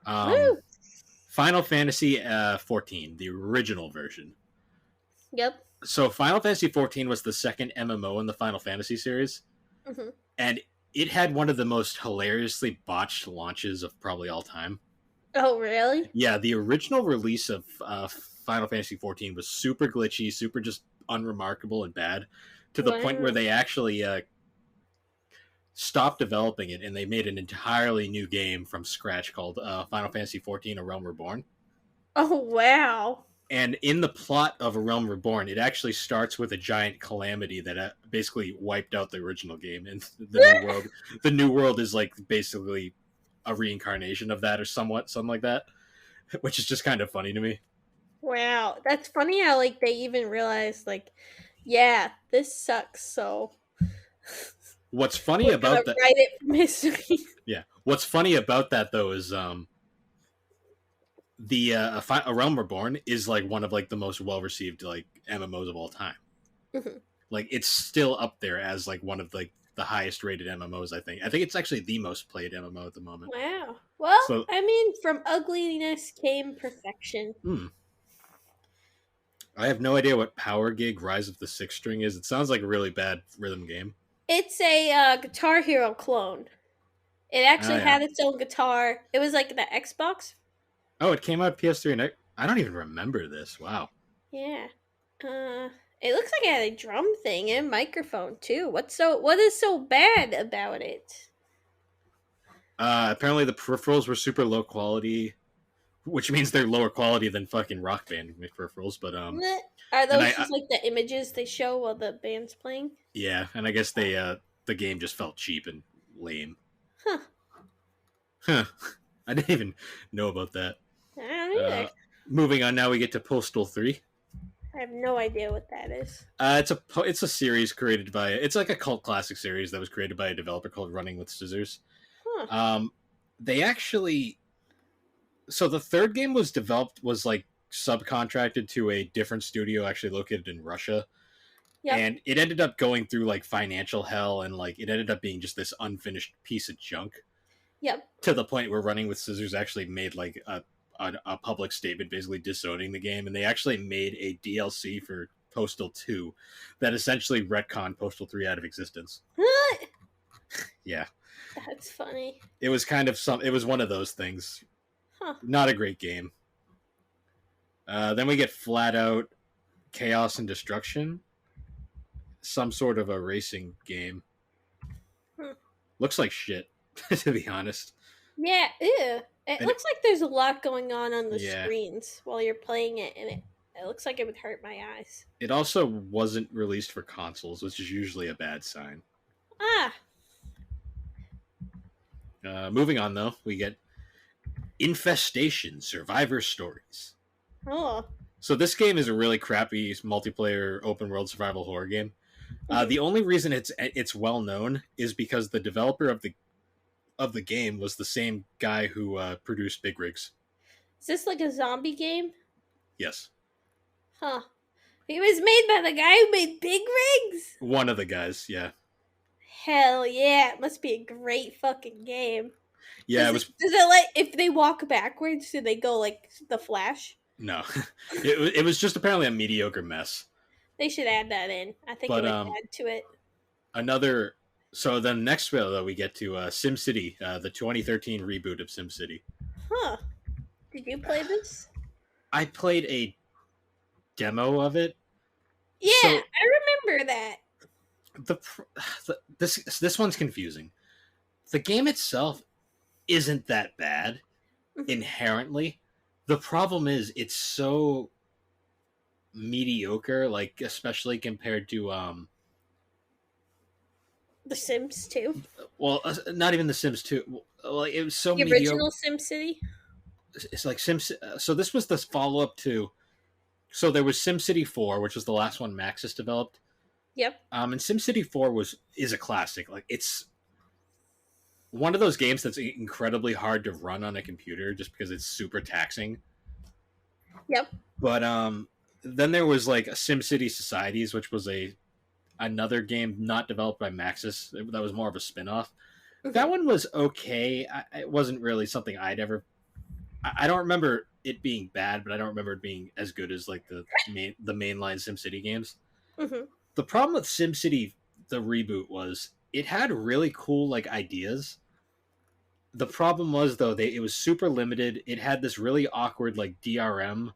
Woo! Final Fantasy 14, the original version. Yep. So Final Fantasy 14 was the second MMO in the Final Fantasy series, Mm-hmm. and it had one of the most hilariously botched launches of probably all time. Oh, really? Yeah, the original release of Final Fantasy 14 was super glitchy, super just unremarkable and bad, to the point where Wow. they actually stopped developing it and they made an entirely new game from scratch called Final Fantasy 14: A Realm Reborn. Oh, wow. And in the plot of A Realm Reborn, it actually starts with a giant calamity that basically wiped out the original game, and the new world. The new world is like basically a reincarnation of that, or something like that, which is just kind of funny to me. Wow, that's funny how like they even realized like, yeah, this sucks. So What's funny we're gonna about that? write it from history. Yeah, what's funny about that though is the A Realm Reborn is like one of like the most well received like MMOs of all time. Mhm. Like it's still up there as like one of like the highest rated MMOs. I think it's actually the most played MMO at the moment. Wow. Well, So, I mean, from ugliness came perfection. hmm, I have no idea what Power Gig Rise of the Sixth String is. It sounds like a really bad rhythm game. It's a Guitar Hero clone. It Oh actually yeah. had its own guitar. It was like the Xbox. Oh, it came out PS3, and I don't even remember this. Wow. Yeah. It looks like it had a drum thing and microphone too. What is so bad about it? Apparently the peripherals were super low quality, which means they're lower quality than fucking Rock Band peripherals. But Meh. Are and those just like the images they show while the band's playing? yeah, and I guess the game just felt cheap and lame. Huh. Huh. I didn't even know about that. I don't Uh, either. moving on, now we get to Postal 3. I have no idea what that is. It's a series created by it's like a cult classic series that was created by a developer called Running with Scissors. Huh. They actually so the third game was like subcontracted to a different studio actually located in Russia, Yep. and it ended up going through like financial hell, and like it ended up being just this unfinished piece of junk, Yep. to the point where Running with Scissors actually made like a public statement basically disowning the game, and they actually made a DLC for Postal 2 that essentially retconned Postal 3 out of existence. Yeah, That's funny. it was kind of it was one of those things. Huh. Not a great game. Then we get Flat Out Chaos and Destruction, some sort of a racing game. Hmm. Looks like shit, to be honest. Yeah. Ew. It And looks like there's a lot going on the yeah, screens while you're playing it, and it looks like it would hurt my eyes. it also wasn't released for consoles, which is usually a bad sign. Ah. Moving on, though, we get Infestation Survivor Stories. Oh. So this game is a really crappy multiplayer open world survival horror game. Mhm. The only reason it's well known is because the developer of the game was the same guy who produced Big Rigs. Is this like a zombie game? Yes, Huh. It was made by the guy who made Big Rigs? one of the guys. Yeah, Hell yeah, it must be a great fucking game. yeah. It Does was it let if they walk backwards, do they go like the Flash? no, it was just apparently a mediocre mess. They should add that in. I think it But would add to it. another. So then next though we get to SimCity, the 2013 reboot of SimCity. Huh. Did you play this? I played a demo of it. Yeah, So I remember that. the, this one's confusing. The game itself isn't that bad Mhm. inherently. The problem is it's so mediocre, like especially compared to The Sims 2. well, not even The Sims 2. Like it was so The mediocre. original Sim City. It's like Sims. So this was the follow up to. So there was SimCity 4, which was the last one Maxis developed. Yep. And SimCity 4 is a classic. Like it's one of those games that's incredibly hard to run on a computer just because it's super taxing. Yep. But then there was like SimCity Societies, which was a another game not developed by Maxis. That was more of a spin-off. That Mhm. one was okay. It wasn't really something I'd ever. I don't remember it being bad, but I don't remember it being as good as like the mainline SimCity games. Mhm. The problem with SimCity, the reboot, was it had really cool like ideas. The problem was though it was super limited. It had this really awkward like DRM,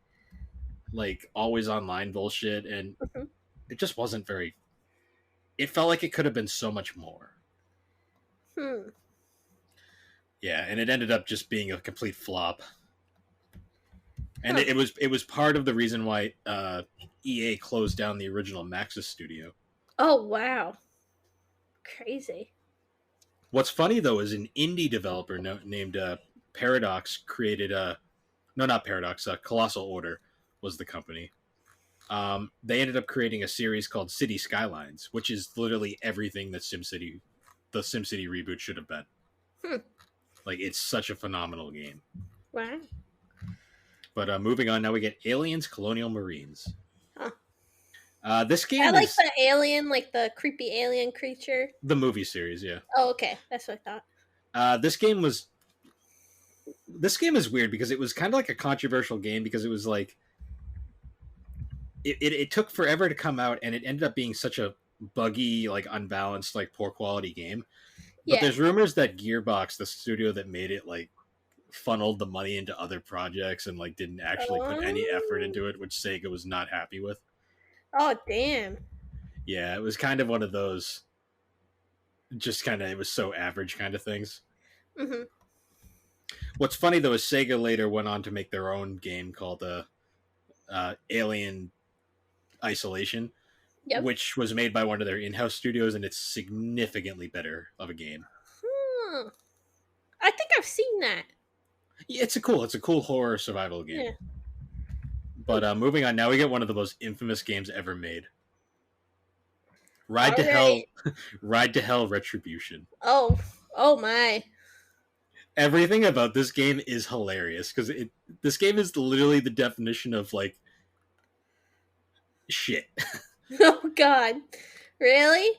like always online bullshit, and Mhm. it just wasn't very. It felt like it could have been so much more. Hmm. Yeah, and it ended up just being a complete flop. And Huh. it was part of the reason why EA closed down the original Maxis studio. Oh wow. Crazy. What's funny though is an indie developer named Paradox created a no, not Paradox. Colossal Order was the company. They ended up creating a series called City Skylines, which is literally everything that the SimCity reboot should have been. Hmm. Like it's such a phenomenal game. Wow. But moving on, now we get Aliens, Colonial Marines. Huh. This I game like is the alien, like the creepy alien creature. the movie series, yeah. Oh, okay. That's what I thought. This game is weird because it was kind of like a controversial game because it was like it took forever to come out and it ended up being such a buggy, like unbalanced, like poor quality game. But Yeah. there's rumors that Gearbox, the studio that made it, like funneled the money into other projects and like didn't actually put any effort Oh. into it, which Sega was not happy with. Oh damn. Yeah, it was kind of one of those just kind of it was so average kind of things. Mhm. What's funny though is Sega later went on to make their own game called Alien Isolation, Yep. which was made by one of their in-house studios, and it's significantly better of a game. Hmm. I think I've seen that. Yeah, it's a cool horror survival game. Yeah. But moving on, now we get one of the most infamous games ever made. All Ride to right. Hell, Ride to Hell Retribution. Oh. Oh my. Everything about this game is hilarious because this game is literally the definition of like shit. Oh god. Really?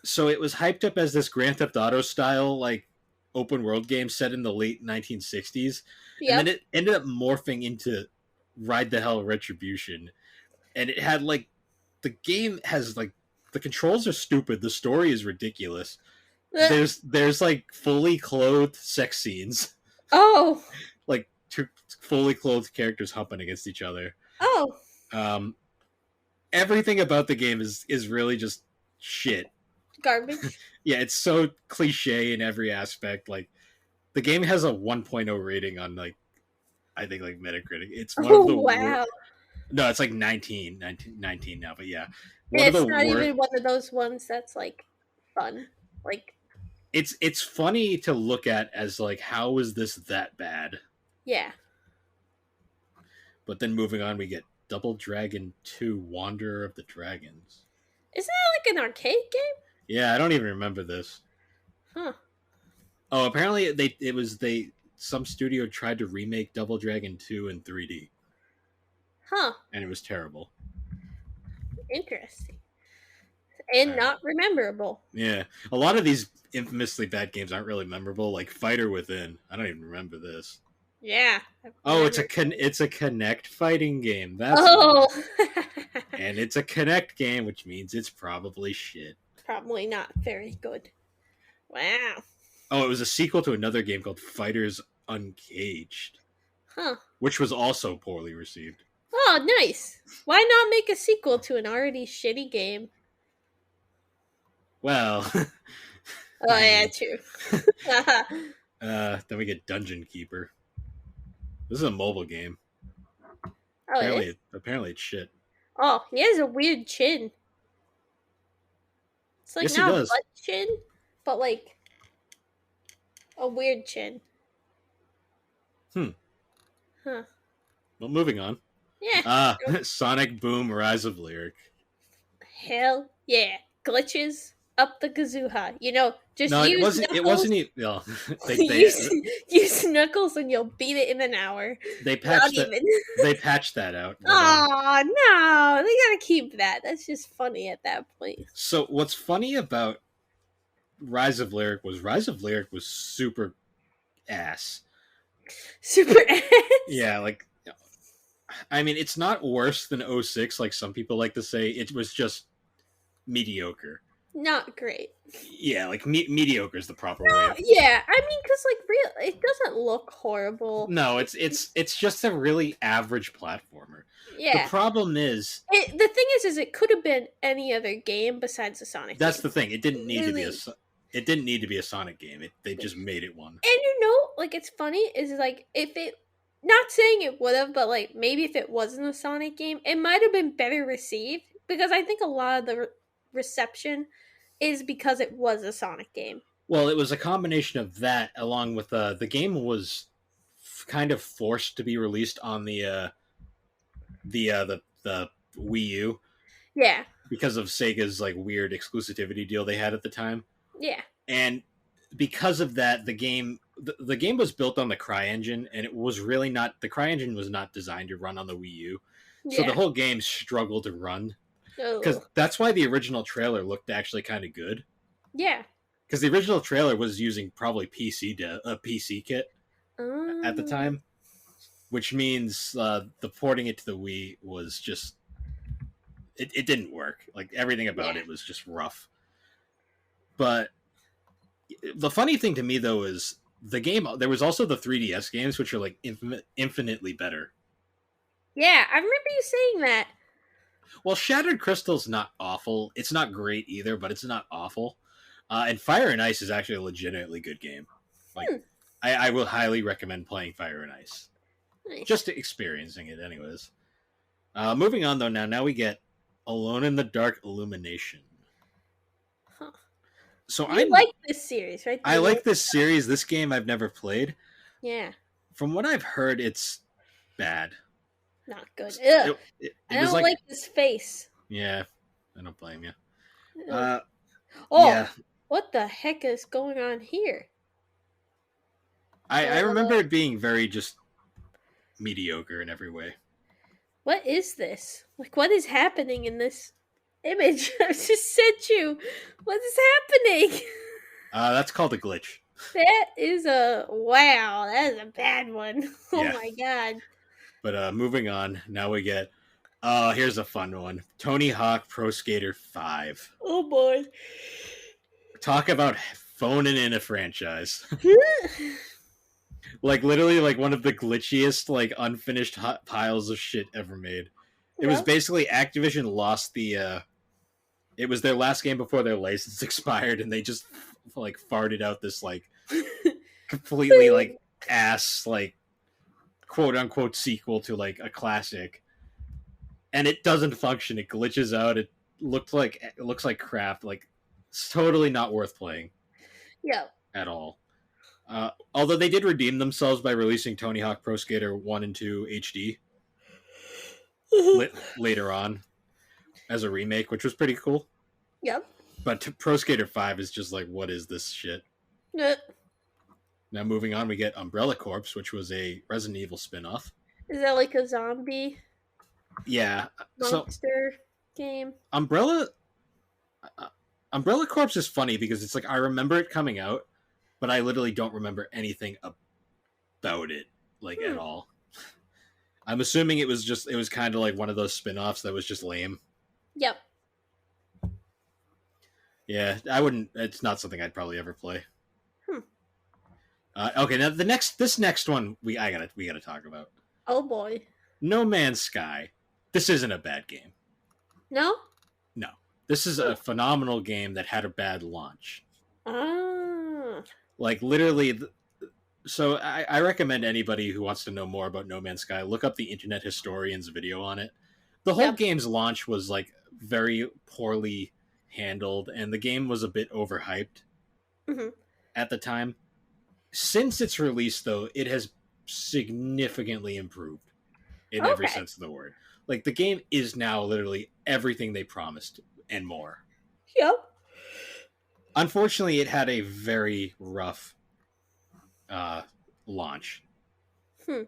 So it was hyped up as this Grand Theft Auto style like open world game set in the late 1960s, and then Yep. it ended up morphing into Ride the Hell Retribution, and it had like the game has like the controls are stupid, the story is ridiculous. Uh, There's like fully clothed sex scenes, oh. like two fully clothed characters humping against each other. Oh. Um, everything about the game is really just shit. Garbage. Yeah, it's so cliche in every aspect. Like the game has a 1.0 rating on like I think like Metacritic. It's one of Oh the wow. no, it's like 19 now, but yeah, one of It's the not worst. even one of those ones that's like fun. Like It's funny to look at as like how is this that bad? yeah. But then moving on, we get Double Dragon 2: Wanderer of the Dragons. Isn't that like an arcade game? Yeah, I don't even remember this. Huh. Oh, apparently they some studio tried to remake Double Dragon 2 in 3D, Huh. and it was terrible. Interesting. And Uh, not rememberable. yeah, a lot of these infamously bad games aren't really memorable. Like Fighter Within, I don't even remember this. Yeah. I Oh, remember. it's a Connect fighting game. That's Oh. why. And it's a Connect game, which means it's probably shit. Probably not very good. Wow. Oh, it was a sequel to another game called Fighters Uncaged, Huh. which was also poorly received. Oh, nice. Why not make a sequel to an already shitty game? Well, Oh, I yeah, mean, true. then we get Dungeon Keeper. This is a mobile game. Oh, it is? Apparently it's shit. Oh, he has a weird chin. It's like Yes, he not a does. butt chin, but like a weird chin. Hmm. Huh. Well, moving on. Yeah. Sonic Boom: Rise of Lyric. Hell yeah. Glitches up the kazooha. Just No, it use wasn't. It knuckles. wasn't even. Well, use, use knuckles and you'll beat it in an hour. they Not patched that. even. They patched that out. But, Oh, no. They gotta keep that. That's just funny at that point. so what's funny about Rise of Lyric was super ass. Super ass. Yeah, like I mean, it's not worse than 06 like some people like to say. It was just mediocre. Not great. Yeah, like mediocre is the proper way. Yeah, I mean, because it doesn't look horrible. No, it's just a really average platformer. The Yeah. problem is The thing is it could have been any other game besides the Sonic that's game. the thing. It didn't need to be Really. it didn't need to be a Sonic game. They just made it one. And it's funny is like if it, not saying it would have, but like maybe if it wasn't a Sonic game, it might have been better received because I think a lot of the reception is because it was a Sonic game. Well, it was a combination of that along with the game was kind of forced to be released on the Wii U Yeah. because of Sega's like weird exclusivity deal they had at the time. Yeah. And because of that, the game was built on the CryEngine, and it was really not the CryEngine was not designed to run on the Wii U, so Yeah. the whole game struggled to run. Because Oh. that's why the original trailer looked actually kind of good. Yeah. Because the original trailer was using probably a PC kit at the Um, time, which means the porting it to the Wii was just it didn't work. Like everything about Yeah. it was just rough. But the funny thing to me though is the game. There was also the 3DS games, which are like infinitely better. Yeah, I remember you saying that. Well, Shattered Crystal's not awful. It's not great either, but it's not awful. And Fire and Ice is actually a legitimately good game. Like, Hmm. I will highly recommend playing Fire and Ice. Nice. Just experiencing it, anyways. Moving on though, now we get Alone in the Dark Illumination. Huh. So You like this series, right? I like this series. This game I've never played. Yeah. From what I've heard, it's bad. Not good. Ugh. It I was don't like this face. Yeah, I don't blame you. Oh, Yeah, what the heck is going on here? I remember it being very just mediocre in every way. What is this? Like, what is happening in this image? I just sent you. What is happening? That's called a glitch. That is wow. That is a bad one. Oh Yeah. my god. But moving on, now we get here's a fun one. Tony Hawk Pro Skater 5. Oh boy. Talk about phoning in a franchise. Like literally like one of the glitchiest like unfinished piles of shit ever made. It was basically Activision lost the it was their last game before their license expired, and they just like farted out this like completely like ass like quote unquote sequel to like a classic, and it doesn't function. It glitches out. It looks like crap. Like it's totally not worth playing. Yeah. At all. Although they did redeem themselves by releasing Tony Hawk Pro Skater 1 and 2 HD later on as a remake, which was pretty cool. Yep. But Pro Skater 5 is just like, what is this shit? Uh, Now moving on, we get Umbrella Corps, which was a Resident Evil spin-off. Is that like a zombie Yeah, so monster game? Umbrella uh, Umbrella Corps is funny because it's like I remember it coming out, but I literally don't remember anything about it like at Hmm. all. I'm assuming it was kind of like one of those spin-offs that was just lame. Yep. Yeah, I wouldn't. It's not something I'd probably ever play. Hmm. Okay, now this next one we gotta talk about. Oh boy. No Man's Sky. This isn't a bad game. No? No, this is a phenomenal game that had a bad launch. Ah. Like literally. So I recommend anybody who wants to know more about No Man's Sky look up the Internet Historian's video on it. The whole Yep. game's launch was like very poorly handled, and the game was a bit overhyped Hmm. at the time. Since its release, though, it has significantly improved in every Okay. sense of the word. Like the game is now literally everything they promised and more. Yep. Unfortunately, it had a very rough uh, launch. Hmm.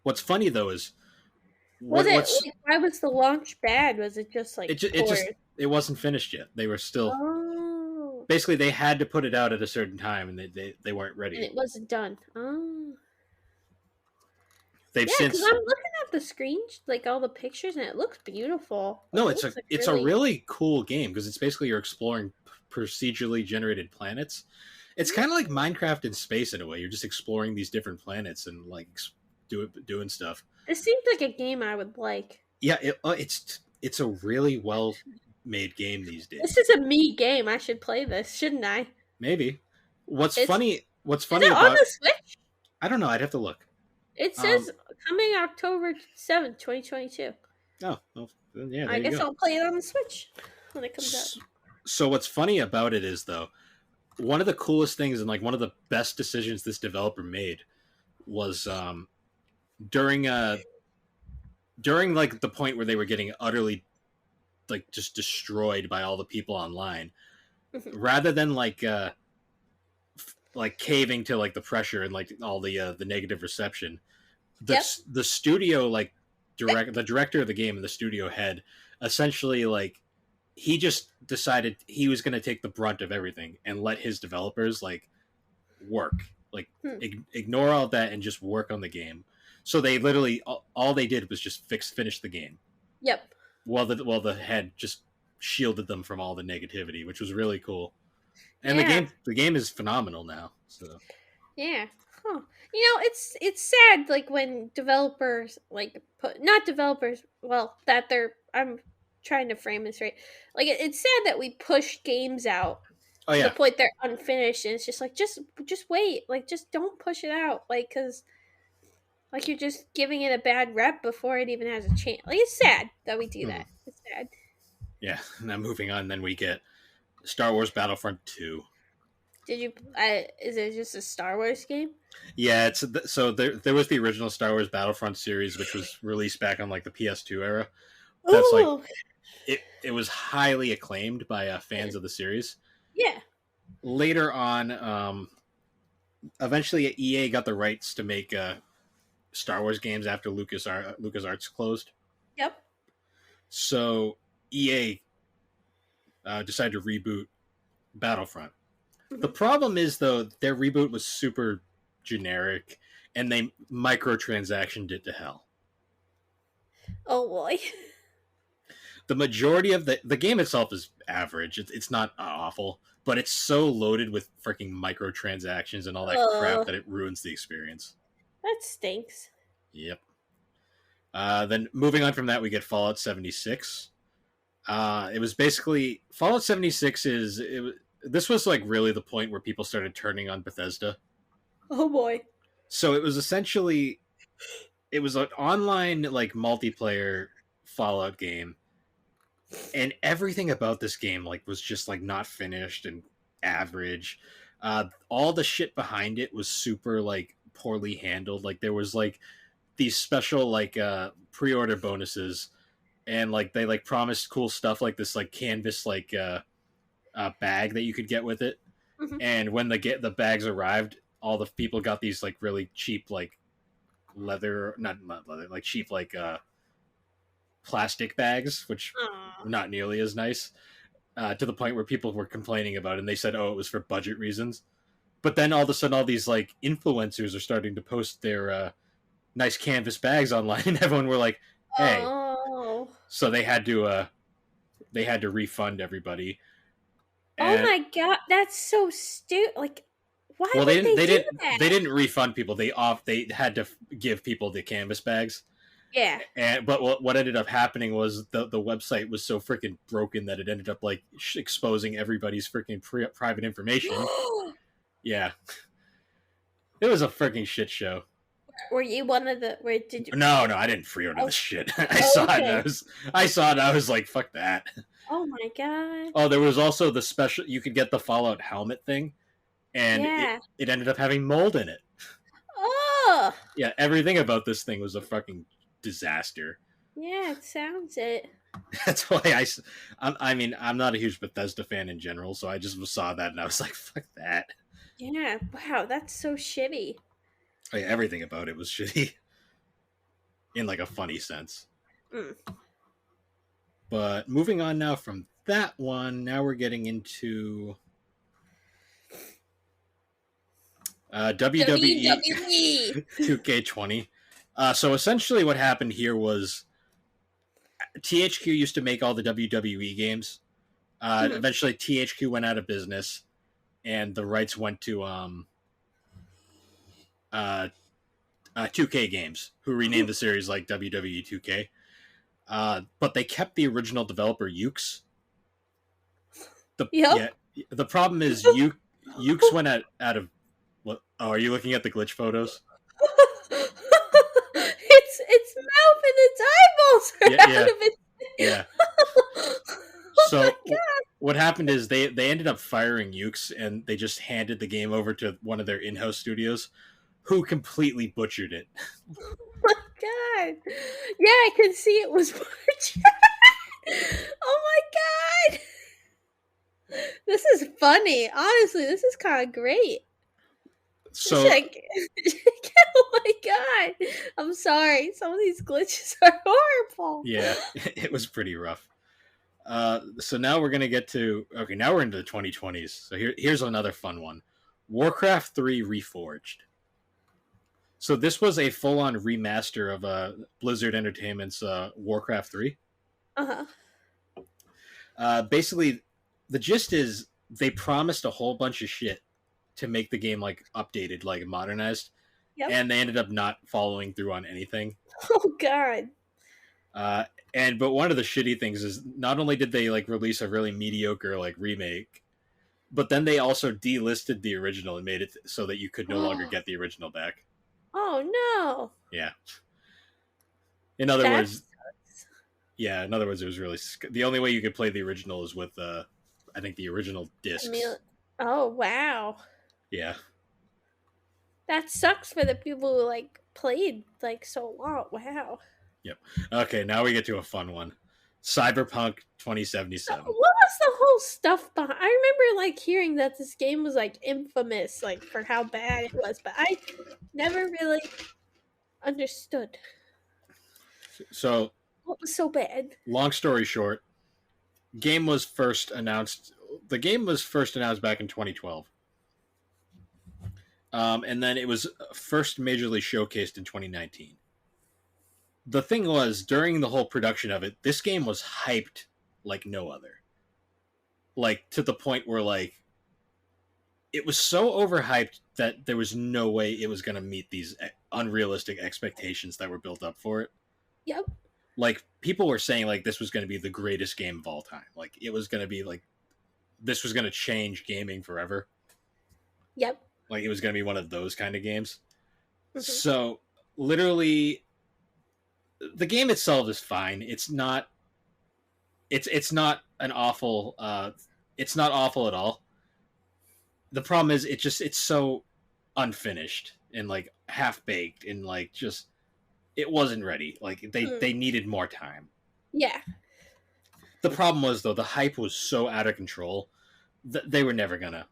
What's funny though is Was it what's like why was the launch bad? Was it just like it poor? just it wasn't finished yet. They were still Oh. basically they had to put it out at a certain time, and they weren't And ready. it wasn't done. Oh. They've Yeah, because since I'm looking at the screen, like all the pictures, and it looks beautiful. Like no, it looks like it's a really cool game because it's basically you're exploring procedurally generated planets. It's kind of like Minecraft in space in a way. You're just exploring these different planets and like doing stuff. This seems like a game I would like. Yeah, it's a really well made game these This days. is a me game. I should play this, shouldn't I? Maybe. What's It's funny? What's Is funny it on about? the Switch? I don't know. I'd have to look. It Um. says coming October 7th, 2022. Oh. Well, yeah. There I you guess go. I'll play it on the Switch when it comes out. So what's funny about it is though, one of the coolest things and like one of the best decisions this developer made was during during like the point where they were getting utterly like just destroyed by all the people online, Mhm. rather than like caving to like the pressure and like all the negative reception, Yep. the studio like the director of the game and the studio head essentially like he just decided he was going to take the brunt of everything and let his developers like work like ignore all that and just work on the game. So they literally all they did was just finish the game Yep. while the head just shielded them from all the negativity, which was really cool. And Yeah. the game is phenomenal now. So Yeah. Huh. It's sad like when developers like put not developers well that they're I'm trying to frame this right. Like it's sad that we push games out oh to the yeah. point they're unfinished and it's just like just wait. Like just don't push it out like cuz like you're just giving it a bad rep before it even has a chance. Like it's sad that we do that. It's sad. Yeah. Now moving on, then we get Star Wars Battlefront 2. Did you is it just a Star Wars game? Yeah, it's so there was the original Star Wars Battlefront series, which was released back on like the PS2 era. That's like Oh. it was highly acclaimed by fans of the series. Yeah. Later on, eventually EA got the rights to make Star Wars games after LucasArts closed. Yep. So EA decided to reboot Battlefront. The problem is though their reboot was super generic and they microtransactioned it to hell. Oh boy. The majority of the game itself is average. It's not awful, but it's so loaded with freaking microtransactions and all that crap that it ruins the experience. That stinks. Yep. Then moving on from that, we get Fallout 76. It was basically Fallout 76 this was like really the point where people started turning on Bethesda. Oh boy. So it was essentially it was an online like multiplayer Fallout game, and everything about this game like was just like not finished and average. All the shit behind it was super like poorly handled. Like there was like these special like pre-order bonuses, and like they like promised cool stuff like this like canvas like bag that you could get with it. Mhm. And when the bags arrived, all the people got these like really cheap like leather, not leather, like cheap like plastic bags, which Aw. were not nearly as nice. To the point where people were complaining about it, and they said, "Oh, it was for budget reasons." But then all of a sudden, all these like influencers are starting to post their nice canvas bags online, and everyone were like, "Hey!" Oh. So they had to refund everybody, Oh and my god, that's so stupid. Like, why well, would they do they that? didn't refund people. They had to give people the canvas bags. Yeah. And but what ended up happening was the website was so freaking broken that it ended up like exposing everybody's freaking private information. Yeah, it was a freaking shit show. Were you one of the? Where did you? No, no, I didn't pre-order the Oh, shit. I saw it and okay. I saw it and I was like, fuck that. Oh my god. Oh, there was also the special. You could get the Fallout helmet thing, and Yeah. it ended up having mold in it. Oh. Yeah, everything about this thing was a fucking disaster. Yeah, it sounds it. That's why I mean, I'm not a huge Bethesda fan in general, so I just saw that and I was like, fuck that. Yeah. Wow, that's so shitty. Like, everything about it was shitty in like a funny sense. Mm. But moving on now from that one, now we're getting into WWE WWE. 2K20. So essentially, what happened here was THQ used to make all the WWE games. Mhm. Eventually, THQ went out of business, and the rights went to uh, 2K Games, who renamed the series like WWE 2K. But they kept the original developer Ukes. Yep. Yeah, the problem is Ukes went out of what? Oh, are you looking at the glitch photos? Its mouth and its eyeballs Yeah, are out yeah, of its. yeah. Oh my So god. what happened is they ended up firing Ukes and they just handed the game over to one of their in-house studios, who completely butchered it. Oh my god. Yeah, I could see it was butchered. Oh my god. This is funny. Honestly, this is kind of great. It's So like, oh my god. I'm sorry. Some of these glitches are horrible. yeah, it was pretty rough. So now we're gonna get to okay. Now we're into the 2020s. So here's another fun one: Warcraft 3 Reforged. So this was a full-on remaster of Blizzard Entertainment's Warcraft 3. Uh-huh. Basically, the gist is they promised a whole bunch of shit to make the game like updated, like modernized, Yep. and they ended up not following through on anything. Oh god. Uh, but one of the shitty things is not only did they like release a really mediocre like remake, but then they also delisted the original and made it so that you could no longer get the original back. Oh no. Yeah. In other words, That's yeah. In other words, it was really the only way you could play the original is with I think the original I mean, discs. oh wow. Yeah. That sucks for the people who like played like so long. Wow. Yep. Okay, now we get to a fun one. Cyberpunk So 2077. what was the whole stuff behind? I remember like hearing that this game was like infamous, like for how bad it was, but I never really understood So, what was so bad. long story short, game was first announced. The game was first announced back in 2012, and then it was first majorly showcased in 2019. The thing was, during the whole production of it, this game was hyped like no other. Like to the point where like it was so overhyped that there was no way it was going to meet these unrealistic expectations that were built up for it. Yep. Like people were saying like this was going to be the greatest game of all time. Like it was going to be like this was going to change gaming forever. Yep. Like it was going to be one of those kind of games. Mm-hmm. So literally the game itself is fine. It's not an awful it's not awful at all. The problem is it's so unfinished and like half baked and like just it wasn't ready. Like they needed more time. Yeah. The problem was though the hype was so out of control they were never gonna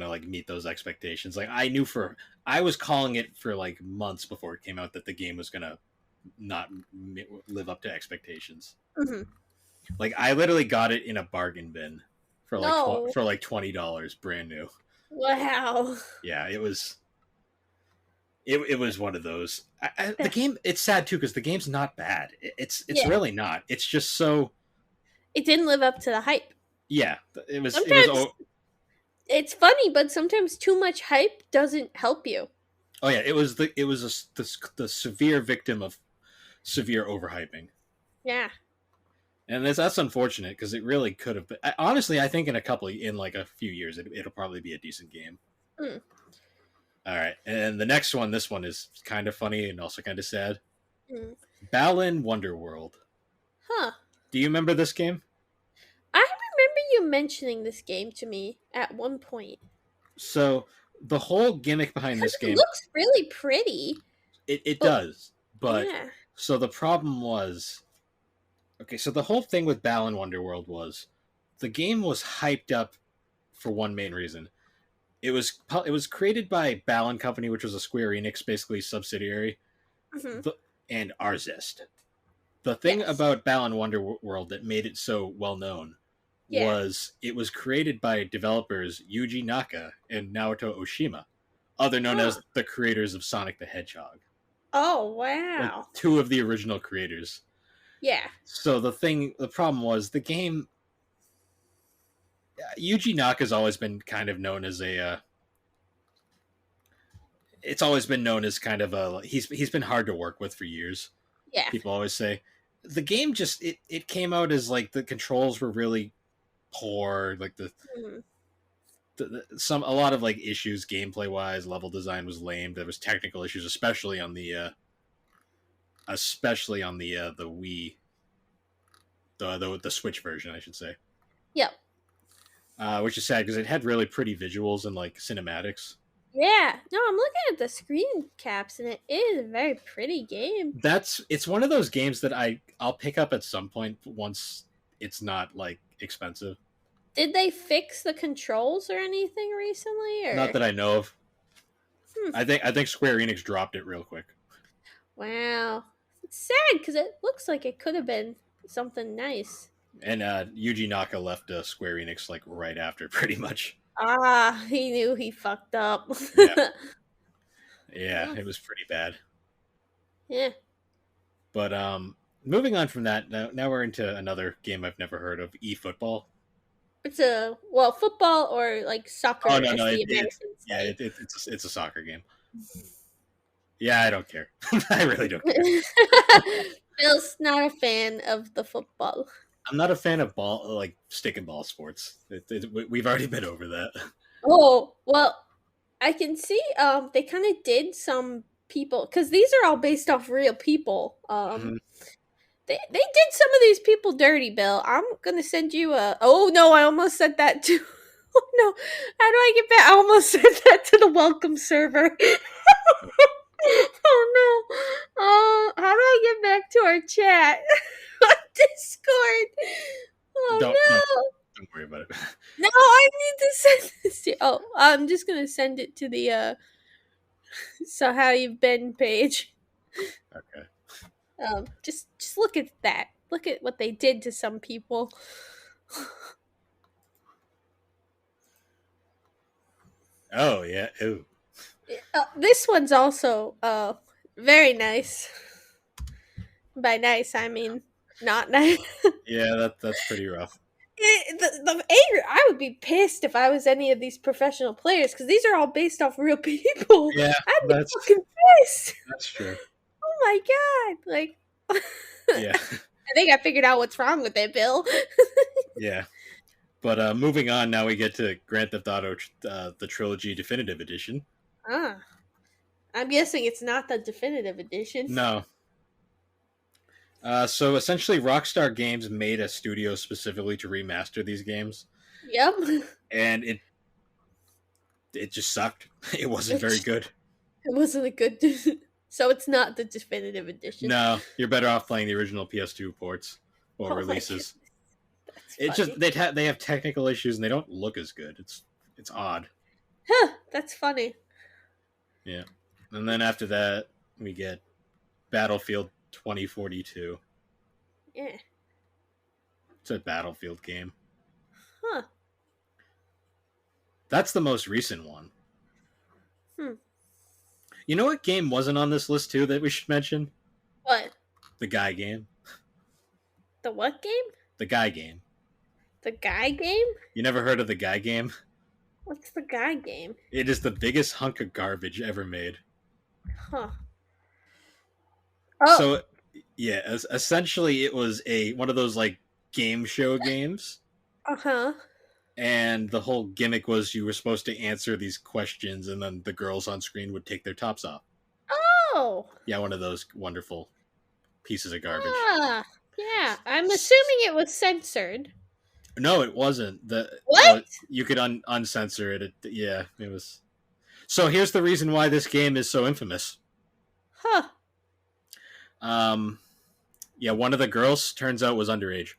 like meet those expectations. Like I was calling it for like months before it came out that the game was gonna not live up to expectations. Mm-hmm. Like I literally got it in a bargain bin for like No. for like $20 brand new. Wow. Yeah, it was one of those. The game, it's sad too because the game's not bad. It's Yeah. really not. It's just so It didn't live up to the hype. yeah. It was Sometimes it's funny, but sometimes too much hype doesn't help you. oh yeah. It was the severe victim of severe overhyping. Yeah. And that's unfortunate because it really could have been. Honestly, I think in like a few years, it'll probably be a decent game. Mm. All right, and the next one, this one is kind of funny and also kind of sad. Mm. Balan Wonderworld. Huh. Do you remember this game? I remember you mentioning this game to me at one point. So the whole gimmick behind this It game, looks really pretty. it But does, but yeah. so the problem was, okay, so the whole thing with Balan Wonderworld was the game was hyped up for one main reason. It was created by Balan Company, which was a Square Enix basically subsidiary, Mm-hmm. and Arzest. The thing Yes. about Balan Wonderworld that made it so well known Yeah. was it was created by developers Yuji Naka and Naoto Oshima, other known Huh. as the creators of Sonic the Hedgehog. Oh Like wow. two of the original creators. Yeah. So the problem was the game. Yuji Naka's always been kind of known as a. It's always been known as kind of a. He's been hard to work with for years. Yeah. People always say the game just it came out as like the controls were really poor, like Mm-hmm. some a lot of like issues gameplay wise. Level design was lame. There was technical issues, especially on the the Wii, the Switch version, I should say. Yep. Which is sad because it had really pretty visuals and like cinematics. Yeah. No, I'm looking at the screen caps, and it is a very pretty game. It's one of those games that I'll pick up at some point once it's not like expensive. Did they fix the controls or anything recently? Or Not that I know of. Hmm. I think Square Enix dropped it real quick. Wow, it's sad because it looks like it could have been something nice. And Yuji Naka left Square Enix like right after, pretty much. Ah, he knew he fucked up. Yeah, yeah, Oh, it was pretty bad. yeah. But moving on from that, now we're into another game I've never heard of, eFootball. It's football or like soccer, Oh no, as no, the Americans yeah, say. it's a soccer game. Yeah, I don't care. I really don't care. Bill's not a fan of the football. I'm not a fan of like stick and ball sports. We've already been over that. Oh, well, I can see they kind of did some people because these are all based off real people. Mhm. They did some of these people dirty, Bill. I'm gonna send you a. Oh no, I almost said that too. Oh no, how do I get back? I almost said that to the welcome server. Oh no. How do I get back to our chat on Discord? Oh Don't worry about it. no. No, I need to send this to. Oh, I'm just gonna send it to the so how you've been page. Okay. Just look at that. Look at what they did to some people. Oh yeah. Ooh. This one's also very nice. By nice, I mean not nice. Yeah, that's pretty rough. The anger, I would be pissed if I was any of these professional players because these are all based off real people. Yeah, I'd be that's fucking pissed. that's true. Oh my god! Like, Yeah, I think I figured out what's wrong with it, Bill. yeah. But moving on, now we get to Grand Theft Auto, the Trilogy Definitive Edition. Ah, I'm guessing it's not the definitive edition. No. So essentially, Rockstar Games made a studio specifically to remaster these games, Yep. and it just sucked. It wasn't very good. It wasn't a good. So it's not the definitive edition. No, you're better off playing the original PS2 ports or Oh my releases. goodness. That's It's just funny. they have technical issues and they don't look as good. It's odd. Huh, that's funny. Yeah. And then after that, we get Battlefield 2042. Yeah. It's a Battlefield game. Huh. That's the most recent one. Hmm. You know what game wasn't on this list too that we should mention? What? The Guy game. The what game? The Guy game. The guy game? You never heard of the Guy game? What's the guy game? It is the biggest hunk of garbage ever made. Huh. Oh. So, yeah, essentially it was one of those like game show games, Uh-huh. and the whole gimmick was you were supposed to answer these questions, and then the girls on screen would take their tops off. Oh. Yeah, one of those wonderful pieces of garbage. Ah. Yeah. I'm assuming it was censored. No, it wasn't. What? You could uncensor it. Yeah, it was. So here's the reason why this game is so infamous. Huh. Yeah, one of the girls turns out was underage.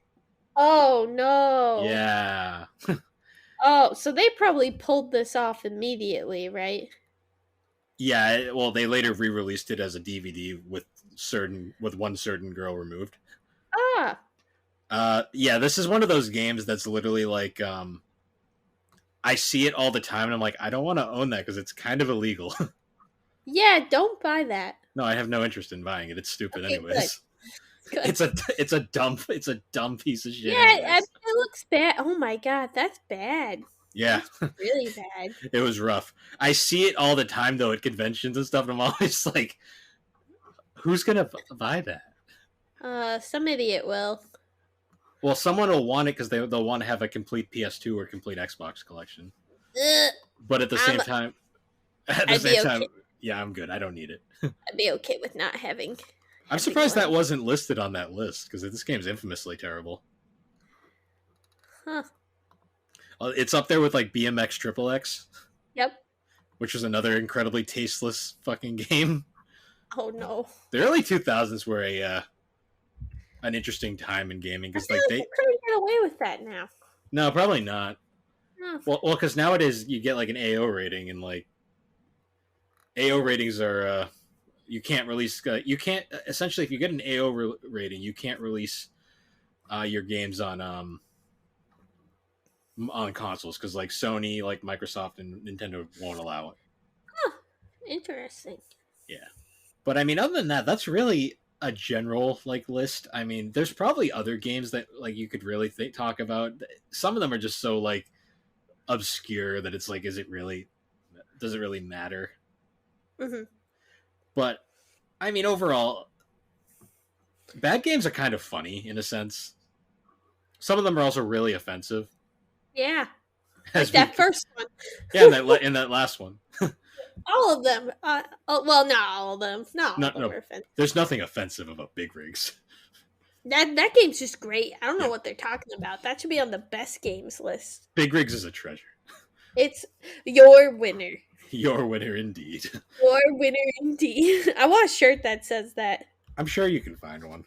Oh no. Yeah. Oh, so they probably pulled this off immediately, right? Yeah, well, they later re-released it as a DVD with one certain girl removed. Ah. Yeah, this is one of those games that's literally like, I see it all the time, and I'm like, I don't want to own that because it's kind of illegal. Yeah, don't buy that. No, I have no interest in buying it. It's stupid, Okay, anyways. Good. It's a dumb piece of shit. Yeah, anyways. it looks bad. Oh my god, that's bad. Yeah, That's really bad. it was rough. I see it all the time though at conventions and stuff, and I'm always like, who's gonna buy that? Some idiot will. Well, someone will want it because they'll want to have a complete PS2 or complete Xbox collection. Ugh, But at the same time, yeah, I'm good. I don't need it. I'd be okay with not having. I'm surprised that wasn't listed on that list because this game's infamously terrible. Huh. It's up there with like BMX Triple X. Yep. Which was another incredibly tasteless fucking game. Oh no. The early 2000s were an interesting time in gaming because like they couldn't get away with that now. No, probably not. Oh. Well, because nowadays you get like an AO rating, and like AO ratings are you can't release. You can't essentially if you get an AO rating, you can't release your games on consoles because like Sony, like Microsoft, and Nintendo won't allow it. Huh. Interesting. Yeah, but I mean, other than that, that's really a general like list. I mean, there's probably other games that like you could really talk about. Some of them are just so like obscure that it's like, does it really matter? Mm-hmm. But I mean, overall, bad games are kind of funny in a sense. Some of them are also really offensive. Yeah, like that first one. Yeah, in that last one. All of them. Well, not all of them. Not all of them are offensive. There's nothing offensive about Big Rigs. That game's just great. I don't know what they're talking about. That should be on the best games list. Big Rigs is a treasure. It's your winner. Your winner indeed. Your winner indeed. I want a shirt that says that. I'm sure you can find one.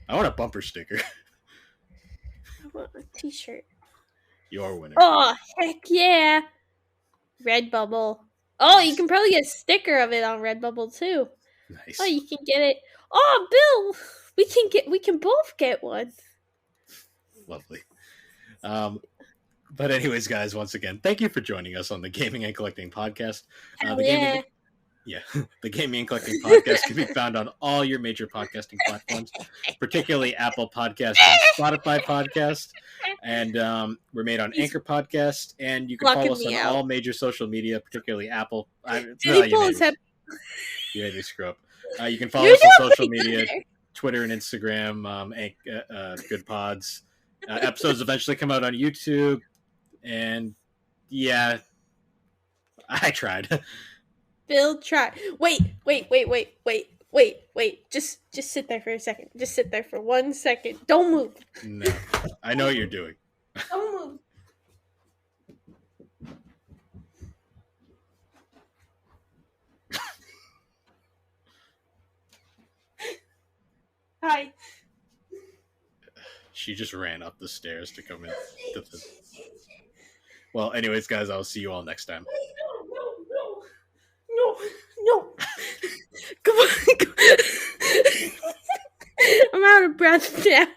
I want a bumper sticker. I want a t-shirt. Your winner. Oh, heck yeah. Redbubble. Oh, you can probably get a sticker of it on Redbubble too. Nice. Oh, you can get it. Oh, Bill, we can both get one. Lovely. But anyways, guys, once again, thank you for joining us on the Gaming and Collecting Podcast. The Gaming and Collecting Podcast can be found on all your major podcasting platforms, particularly Apple Podcast and Spotify Podcast. And we're made on Anchor Podcast, and you can follow us on all major social media, particularly Apple. You made me screw up. You can follow us on social media, Twitter and Instagram, Good Pods. Episodes eventually come out on YouTube, and yeah, I tried. Bill tried. Wait. Just sit there for a second. Just sit there for 1 second. Don't move. No, I know what you're doing. Don't move. Hi. She just ran up the stairs to come in. Well, anyways, guys, I'll see you all next time. No. Come on. I'm out of breath now.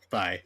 Bye.